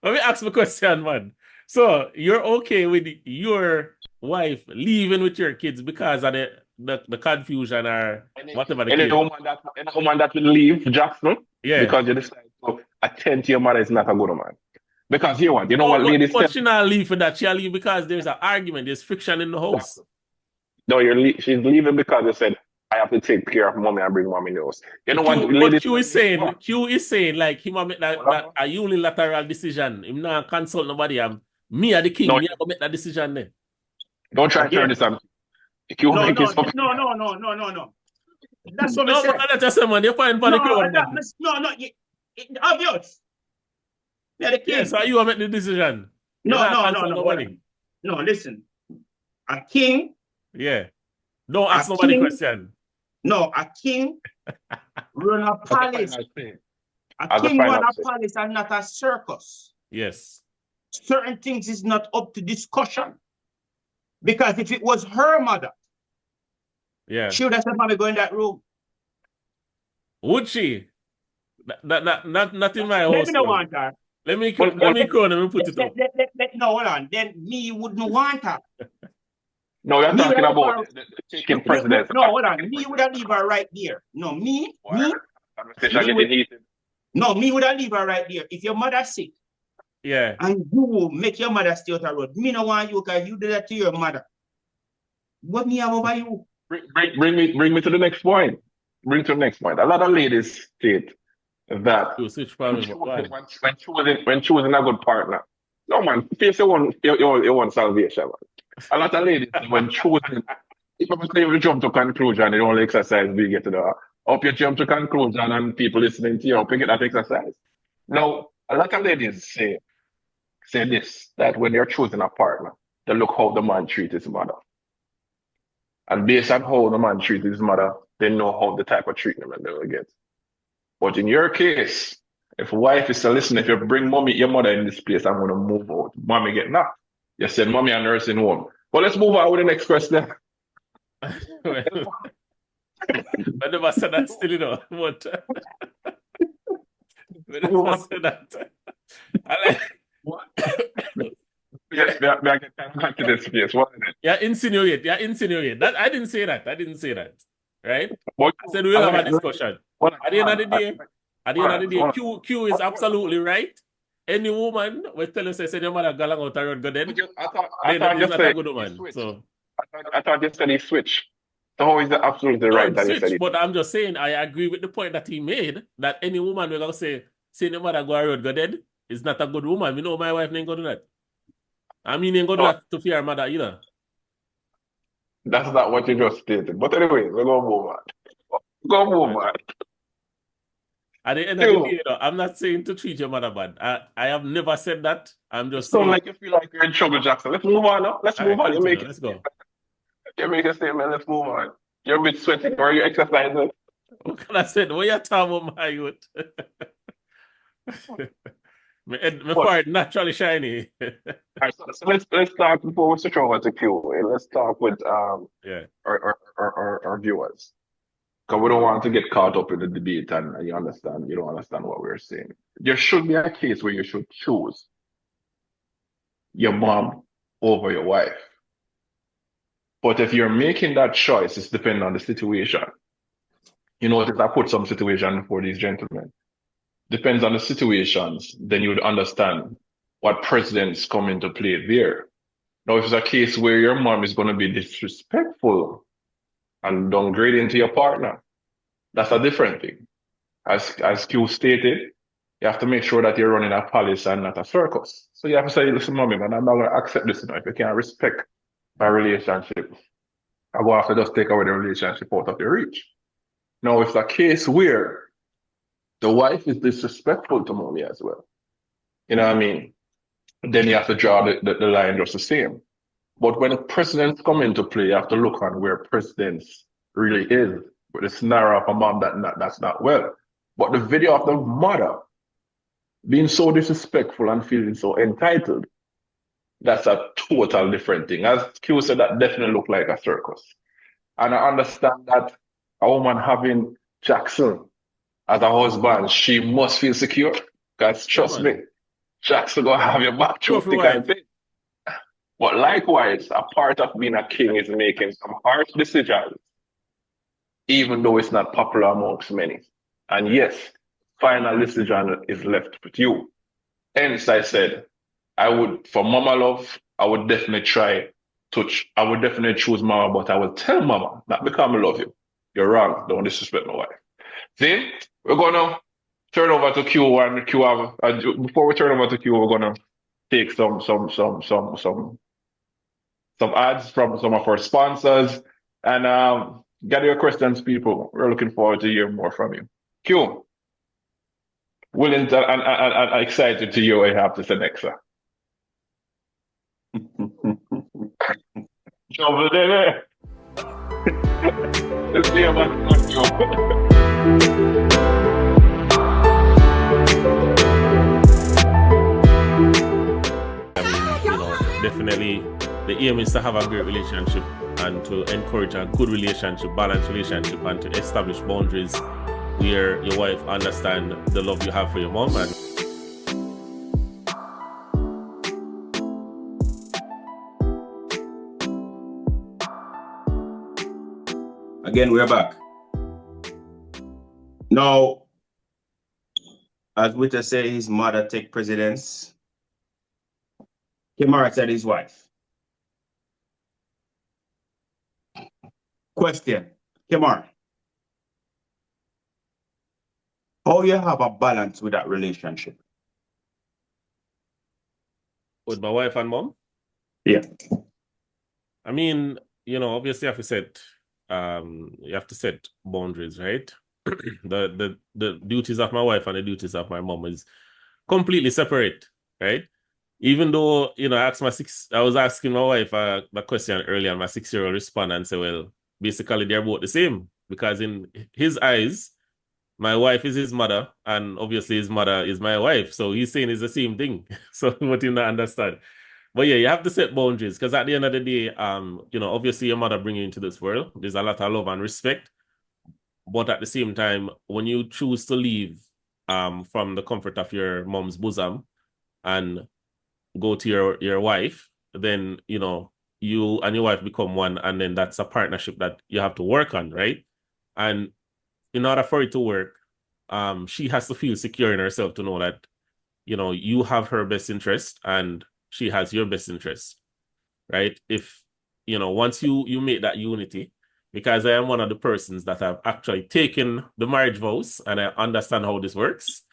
Speaker 3: Let me ask the question, man. So you're okay with your wife leaving with your kids because of the confusion or whatever the
Speaker 4: Any
Speaker 3: case?
Speaker 4: woman that will leave Jackson
Speaker 3: Yeah.
Speaker 4: because you decide to attend to your mother is not a good woman. Because you know what ladies
Speaker 3: But
Speaker 4: tell
Speaker 3: she not leave for that. She'll leave because there's an argument, there's friction in the house.
Speaker 4: no, she's leaving because you said I have to take care of mommy and bring mommy news. You know what ladies
Speaker 3: Q is saying like he might make that a unilateral decision. Him not consult nobody. Me are the king. Me are gonna make that decision then.
Speaker 4: Don't try to turn this on.
Speaker 2: No. That's what I said.
Speaker 3: But that's man. You're fine for the crowd.
Speaker 2: Obvious. Yeah, the king.
Speaker 3: Yeah, so you will make the decision.
Speaker 2: No, listen. A king.
Speaker 3: Yeah. Don't ask nobody question.
Speaker 2: No, a king run a palace. A king run a palace and not a circus.
Speaker 3: Yes.
Speaker 2: Certain things is not up to discussion. Because if it was her mother, she would have said, "Mommy, go in that room."
Speaker 3: Would she? Not in my house.
Speaker 2: Let me not want her.
Speaker 3: Let me put it up.
Speaker 2: No, hold on. Then me wouldn't want her.
Speaker 4: No, you're talking about the taking precedence.
Speaker 2: No, hold on. Me would have leave her right there. No, me would have leave her right there. If your mother sick, and you make your mother stay out the road, me no want you because you did that to your mother. What me have over you?
Speaker 4: Bring me to the next point. Bring to the next point. A lot of ladies state that when choosing a good partner, no man, face your own salvation, man. A lot of ladies, when choosing, if you jump to conclusion, you don't exercise, we get to the up you jump to conclusion and people listening to you, hope you get that exercise. Now, a lot of ladies say this, that when you're choosing a partner, they look how the man treats his mother. And based on how the man treats his mother, they know how the type of treatment they will get. But in your case, if a wife is to listen, if you bring your mother in this place, I'm going to move out. Mommy get knocked. You said mommy and nursing home. Well, let's move on with the next question.
Speaker 3: I never said that still, you know. But I never said that.
Speaker 4: I get back to this place. What is it?
Speaker 3: Insinuate. That I didn't say that. Right? I said we'll have a discussion. At the end of the day, Q is absolutely right. Any woman will tell us, say your mother galang out the road, go then.
Speaker 4: I thought
Speaker 3: not a good woman. So
Speaker 4: I thought you said he switched. So how is that absolutely right that he said it?
Speaker 3: But I'm just saying, I agree with the point that he made, that any woman will say your mother go a road, go dead, is not a good woman. You know my wife ain't gonna do that. I mean, ain't gonna do that to fear her mother either.
Speaker 4: That's not what you just stated. But anyway, we're gonna move on.
Speaker 3: At the end of the day, I'm not saying to treat your mother bad. I have never said that. I'm just
Speaker 4: saying. Like you feel like you're in trouble, Jackson. Let's move on now. Let's move on.
Speaker 3: Let's go.
Speaker 4: You make a statement. Let's move on. You're a bit sweating or you're exercising.
Speaker 3: What can I say? What you talking about, my youth? My forehead naturally shiny.
Speaker 4: All right, so let's talk before we switch over to Q. Let's talk with our viewers. Because we don't want to get caught up in the debate and you don't understand what we're saying. There should be a case where you should choose your mom over your wife. But if you're making that choice, it's depending on the situation. You notice I put some situation for these gentlemen. Depends on the situations, then you would understand what precedents come into play there. Now, if it's a case where your mom is going to be disrespectful and downgrading to your partner, that's a different thing. As Q stated, you have to make sure that you're running a palace and not a circus. So you have to say, listen, mommy, man, I'm not going to accept this now. If you can't respect my relationship, I will have to just take away the relationship out of your reach. Now, if it's a case where the wife is disrespectful to mommy as well, you know what I mean? Then you have to draw the line just the same. But when precedents come into play, you have to look on where precedents really is. With the scenario of a mom that's not well. But the video of the mother being so disrespectful and feeling so entitled, that's a total different thing. As Q said, that definitely looked like a circus. And I understand that a woman having Jackson as a husband, she must feel secure. Because trust me, Jackson gonna have your back through thick and thin. But likewise, a part of being a king is making some harsh decisions, even though it's not popular amongst many. And yes, final decision is left with you. Hence, I said, for mama love, I would definitely I would definitely choose mama, but I will tell mama, not because I love you. You're wrong. Don't disrespect my wife. See, we're gonna turn over to Q and before we turn over to Q, we're gonna take some ads from some of our sponsors and get your questions, people. We're looking forward to hear more from you. Q, willing to, and excited to hear what you have to say next, sir. Over there. Let's see about you.
Speaker 3: Definitely the aim is to have a great relationship and to encourage a good relationship, balanced relationship, and to establish boundaries where your wife understands the love you have for your mom. And
Speaker 2: again, we're back. Now, as Witter said, his mother take precedence. Kimara said his wife. Question, Kimara. How you have a balance with that relationship?
Speaker 3: with my wife and mom?
Speaker 2: Yeah.
Speaker 3: I mean, obviously you have to set boundaries, right? The duties of my wife and the duties of my mom is completely separate, right? Even though, I was asking my wife a question earlier, and my 6-year-old responded and said, well, basically they're both the same, because in his eyes, my wife is his mother, and obviously his mother is my wife. So he's saying it's the same thing. So what you not understand. But yeah, you have to set boundaries, because at the end of the day, obviously your mother bring you into this world. There's a lot of love and respect. But at the same time, when you choose to leave from the comfort of your mom's bosom and go to your wife, then, you and your wife become one, and then that's a partnership that you have to work on, right? And in order for it to work, she has to feel secure in herself to know that, you have her best interest and she has your best interest, right? If, once you make that unity, because I am one of the persons that have actually taken the marriage vows and I understand how this works,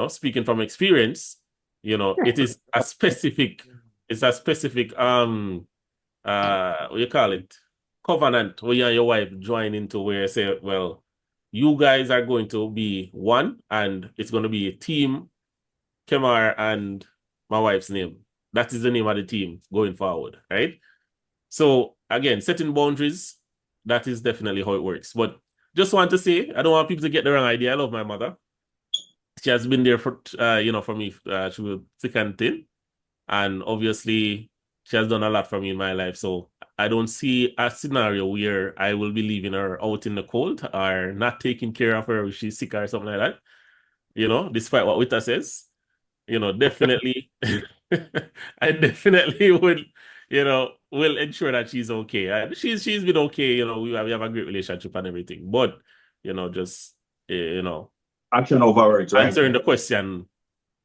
Speaker 3: speaking from experience, it is a specific, what you call it, covenant where you and your wife join into, where you say, well, you guys are going to be one, and it's going to be a team, Kemar and my wife's name. That is the name of the team going forward, right? So again, setting boundaries, that is definitely how it works. But just want to say, I don't want people to get the wrong idea. I love my mother. She has been there for me through thick and thin. And obviously, she has done a lot for me in my life. So I don't see a scenario where I will be leaving her out in the cold or not taking care of her if she's sick or something like that. Despite what Witter says, definitely, I definitely would, will ensure that she's okay. She's been okay. We have a great relationship and everything. But, just,
Speaker 2: action over words, right?
Speaker 3: Answering the question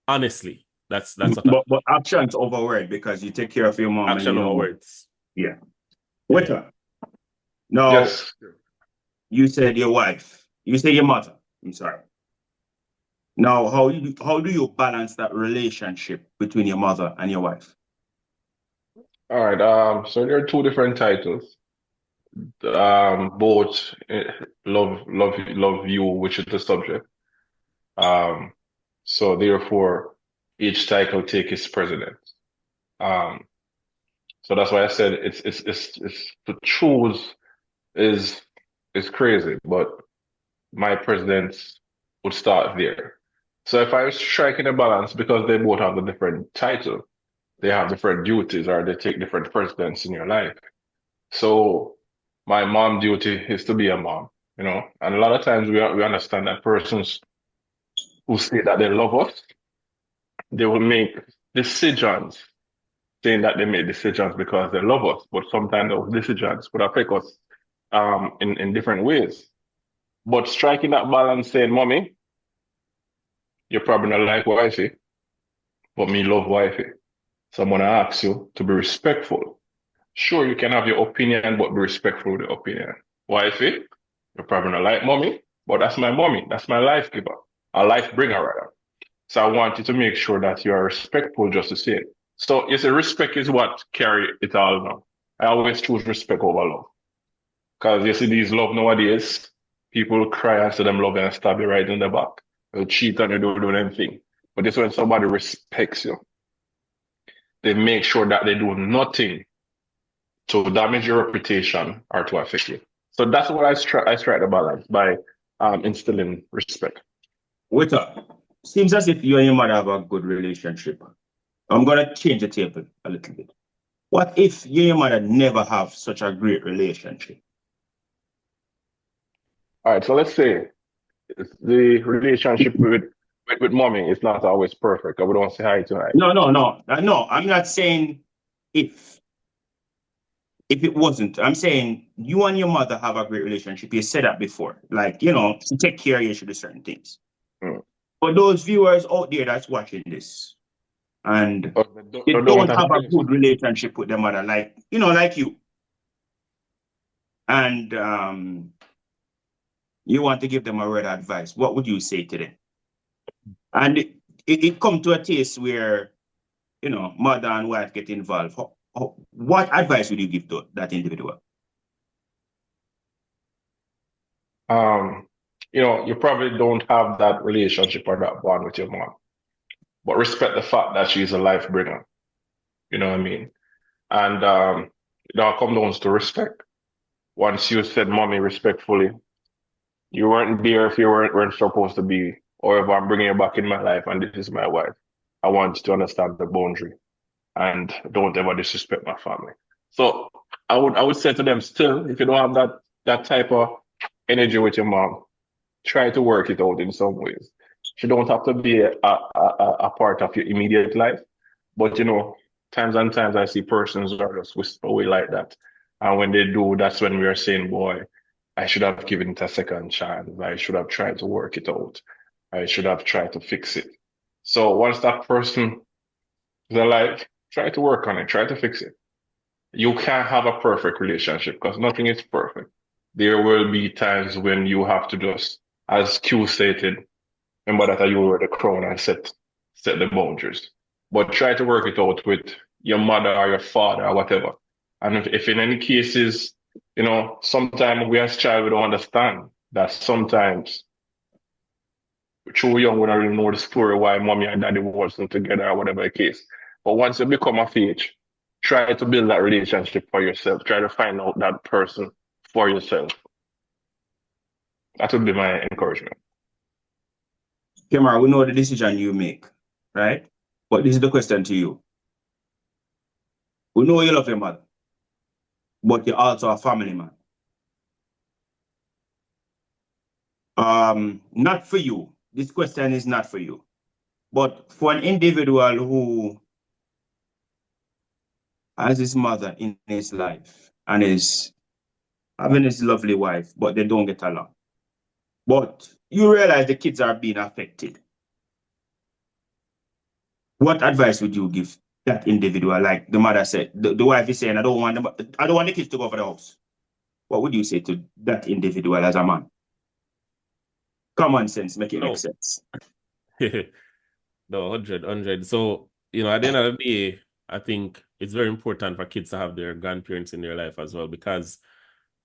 Speaker 3: honestly. That's what
Speaker 2: but actions over words, because you take care of your mom.
Speaker 3: Action over words.
Speaker 2: Yeah. Witter. No.
Speaker 4: Yes.
Speaker 2: You said your wife. You said your mother. I'm sorry. Now, how do you balance that relationship between your mother and your wife?
Speaker 4: All right. So there are two different titles. Both love you, which is the subject. So therefore, each title take its precedence. So that's why I said it's to choose is crazy, but my precedence would start there. So if I was striking a balance, because they both have a different title, they have different duties, or they take different precedence in your life. So my mom duty is to be a mom, and a lot of times we understand that persons who say that they love us, they will make decisions saying that they make decisions because they love us, but sometimes those decisions could affect us in different ways. But striking that balance, saying, "Mommy, you're probably not like wifey, but me love wifey. So I'm gonna ask you to be respectful. Sure, you can have your opinion, but be respectful of the opinion. Wifey, you're probably not like mommy, but that's my mommy. That's my life giver, a life bringer rather. So I want you to make sure that you are respectful just the same." So you see, respect is what carry it all now. I always choose respect over love. Because you see these love nowadays, people cry and say them love and stab you right in the back. They'll cheat and they do anything. But it's when somebody respects you. They make sure that they do nothing to damage your reputation or to affect you. So that's what I strike the balance by instilling respect.
Speaker 2: Wait up. Seems as if you and your mother have a good relationship. I'm going to change the table a little bit. What if you and your mother never have such a great relationship?
Speaker 4: All right, so let's say the relationship with mommy is not always perfect. I would don't say hi to her.
Speaker 2: No. I'm not saying if it wasn't. I'm saying you and your mother have a great relationship. You said that before. Like, she take care of you, she do certain things. But those viewers out there that's watching this and they don't have a good relationship with their mother, like you. And you want to give them a word of advice, what would you say to them? And it come to a case where, mother and wife get involved. What advice would you give to that individual?
Speaker 4: You probably don't have that relationship or that bond with your mom, but respect the fact that she's a life bringer. You know what I mean? And it all comes down to respect. Once you said mommy respectfully, you weren't there if you weren't supposed to be, or if I'm bringing you back in my life and this is my wife, I want you to understand the boundary and don't ever disrespect my family. So I would say to them still, if you don't have that type of energy with your mom, try to work it out in some ways. She don't have to be a part of your immediate life, but times and times I see persons are just whisper away like that. And when they do, that's when we are saying, boy, I should have given it a second chance. I should have tried to work it out. I should have tried to fix it. So once that person is alive, try to work on it, try to fix it. You can't have a perfect relationship because nothing is perfect. There will be times when you have to just, as Q stated, remember that you were the crown and set the boundaries. But try to work it out with your mother or your father or whatever. And if in any cases, sometimes we as child, we don't understand that sometimes too young, we don't really know the story why mommy and daddy wasn't together or whatever the case. But once you become of age, try to build that relationship for yourself. Try to find out that person for yourself. That would be my encouragement.
Speaker 2: Kemar, we know the decision you make, right? But this is the question to you. We know you love your mother, but you're also a family man. Not for you. This question is not for you. But for an individual who has his mother in his life and is having his lovely wife, but they don't get along. But you realize the kids are being affected. What advice would you give that individual? Like the mother said, the wife is saying, I don't want the kids to go for the house. What would you say to that individual as a man? Common sense, make it make sense.
Speaker 3: No, 100. So, at the end of the day, I think it's very important for kids to have their grandparents in their life as well, because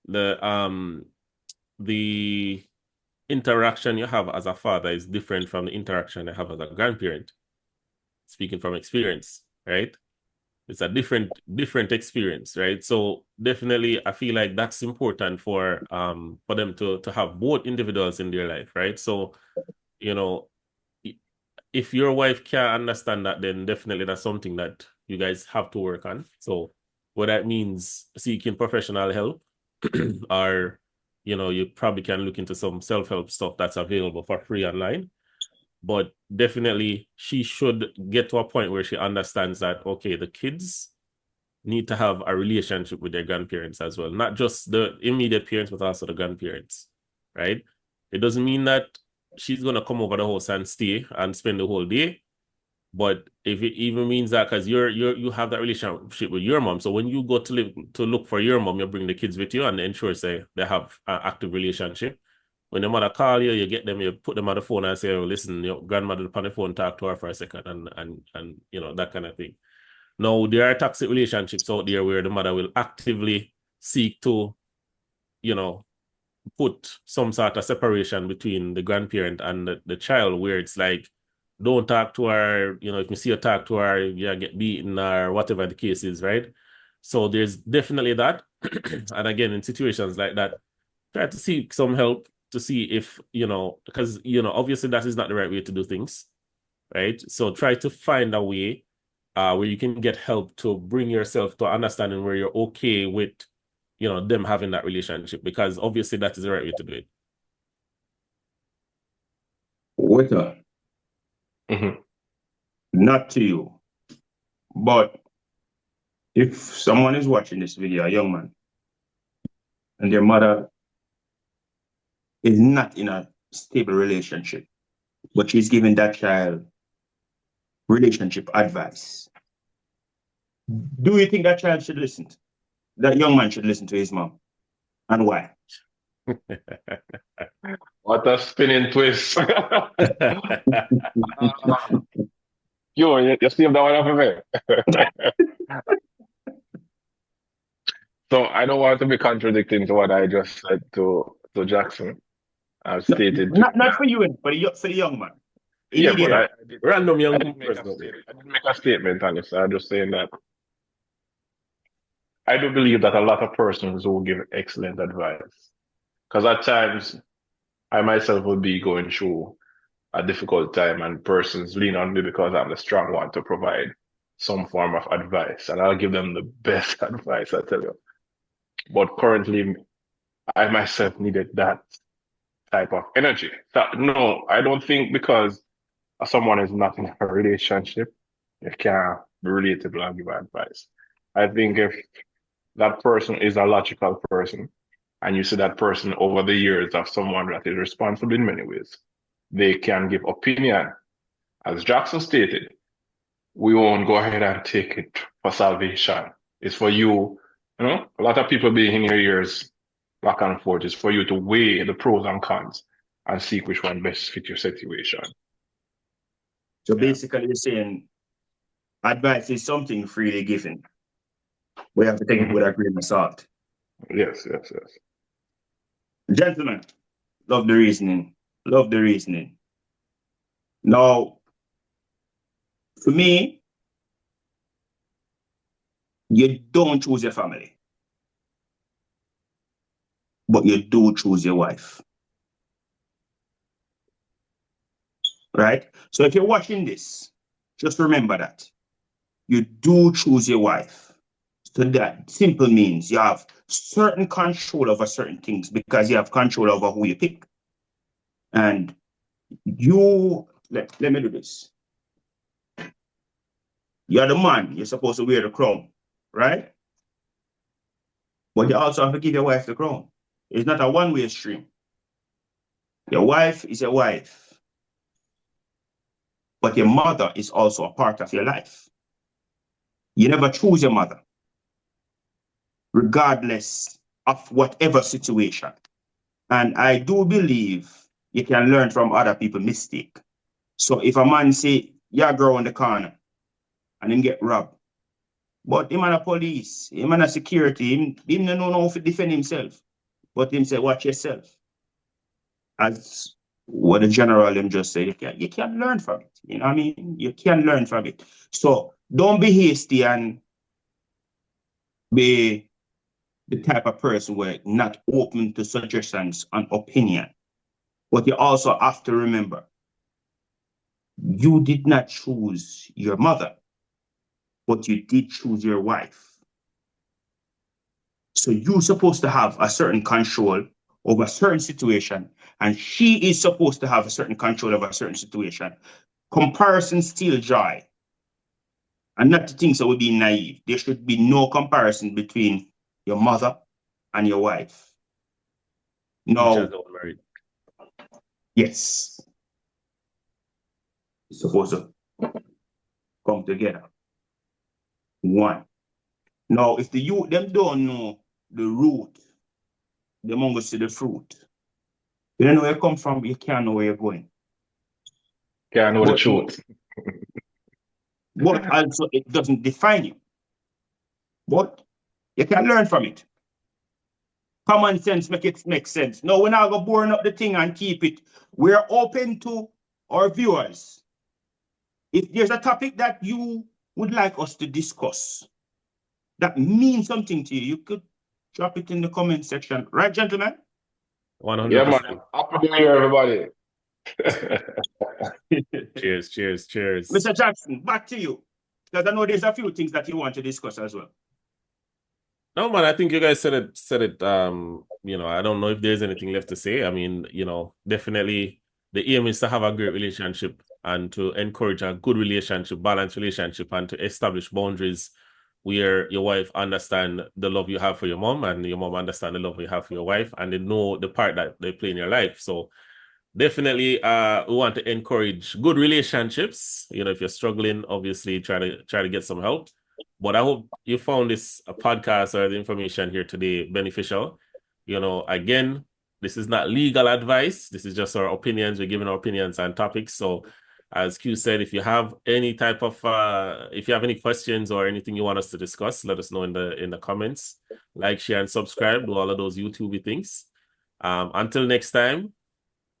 Speaker 3: the interaction you have as a father is different from the interaction you have as a grandparent. Speaking from experience, right? It's a different experience, right? So definitely, I feel like that's important for them to have both individuals in their life, right? So, if your wife can't understand that, then definitely that's something that you guys have to work on. So what that means, seeking professional help, or you probably can look into some self-help stuff that's available for free online. But definitely she should get to a point where she understands that, okay, the kids need to have a relationship with their grandparents as well, not just the immediate parents, but also the grandparents, right? It doesn't mean that she's going to come over the house and stay and spend the whole day. But if it even means that, because you have that relationship with your mom, so when you go to look for your mom, you bring the kids with you and ensure say they have an active relationship. When the mother call you, you get them, you put them on the phone and say, oh, listen, your grandmother on the phone, talk to her for a second, and you know, that kind of thing. Now, there are toxic relationships out there where the mother will actively seek to, you know, put some sort of separation between the grandparent and the child, where it's like, don't talk to her, you know, if you see her talk to her, you get beaten or whatever the case is, right? So there's definitely that. And again, in situations like that, try to seek some help to see if, you know, because, you know, obviously that is not the right way to do things, right? So try to find a way where you can get help to bring yourself to understanding where you're okay with, you know, them having that relationship, because obviously that is the right way to do it.
Speaker 2: Waiter. Not to you, but if someone is watching this video, a young man, and their mother is not in a stable relationship, but she's giving that child relationship advice, do you think that child should listen? That young man should listen to his mom? And why?
Speaker 4: What a spinning twist. You saved that one up for me. So I don't want to be contradicting to what I just said to Jackson. I've stated
Speaker 2: not for you, for the young man.
Speaker 4: Yeah, but I did,
Speaker 3: Random young
Speaker 4: I didn't make
Speaker 3: person.
Speaker 4: I didn't make a statement on this. I'm just saying that I do believe that a lot of persons will give excellent advice. Because at times I myself will be going through a difficult time and persons lean on me because I'm the strong one to provide some form of advice. And I'll give them the best advice, I tell you. But currently, I myself needed that type of energy. So, no, I don't think because someone is not in a relationship, you can't be relatable and give advice. I think if that person is a logical person, and you see that person over the years of someone that is responsible in many ways, they can give opinion. As Jackson stated, we won't go ahead and take it for salvation. It's for you, you know, a lot of people being in your ears back and forth. It's for you to weigh the pros and cons and see which one best fit your situation.
Speaker 2: So basically you're saying advice is something freely given. We have to take it with a grain of salt.
Speaker 4: Yes.
Speaker 2: Gentlemen, love the reasoning. Love the reasoning. Now, for me, you don't choose your family, but you do choose your wife. Right? So if you're watching this, just remember that you do choose your wife. So that simple means you have certain control over certain things because you have control over who you pick. And you, let me do this. You're the man, you're supposed to wear the crown, right? But you also have to give your wife the crown. It's not a one-way stream. Your wife is your wife. But your mother is also a part of your life. You never choose your mother, regardless of whatever situation. And I do believe you can learn from other people's mistake. So if a man say, yeah, girl in the corner, and him get robbed, but him and a police, him and a security, him don't know how to defend himself. But him say, watch yourself. As what the general him just said, you can learn from it. You know what I mean? You can learn from it. So don't be hasty and be the type of person where not open to suggestions and opinion. But you also have to remember, you did not choose your mother, but you did choose your wife. So you're supposed to have a certain control over a certain situation, and she is supposed to have a certain control over a certain situation. Comparison steals joy. And not to think so we're being naive. There should be no comparison between your mother and your wife. No.
Speaker 3: Married.
Speaker 2: Yes. It's supposed to come together. One. Now, if the youth them don't know the root, they won't go see the fruit. You don't know where you come from, you can't know where you're going.
Speaker 4: Can't know the truth.
Speaker 2: But also it doesn't define you. But you can learn from it. Common sense make sense. No, we're not going to burn up the thing and keep it. We're open to our viewers. If there's a topic that you would like us to discuss that means something to you, you could drop it in the comment section. Right, gentlemen?
Speaker 3: 100%.
Speaker 4: Yeah, man. Happy New Year, everybody.
Speaker 3: Cheers.
Speaker 2: Mr. Jackson, back to you. Because I know there's a few things that you want to discuss as well.
Speaker 3: No, man, I think you guys said it. I don't know if there's anything left to say. I mean, definitely the aim is to have a great relationship and to encourage a good relationship, balanced relationship, and to establish boundaries where your wife understand the love you have for your mom and your mom understand the love you have for your wife, and they know the part that they play in your life. So definitely we want to encourage good relationships. If you're struggling, obviously try to get some help. But I hope you found this podcast or the information here today beneficial. Again, this is not legal advice. This is just our opinions. We're giving our opinions on topics. So as Q said, if you have any type of if you have any questions or anything you want us to discuss, let us know in the comments. Like, share, and subscribe. Do all of those YouTube things. Until next time,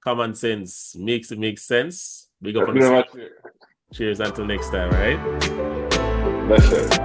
Speaker 3: Common Sense makes it make sense. Big up on the Cheers until next time, right?
Speaker 4: That's it.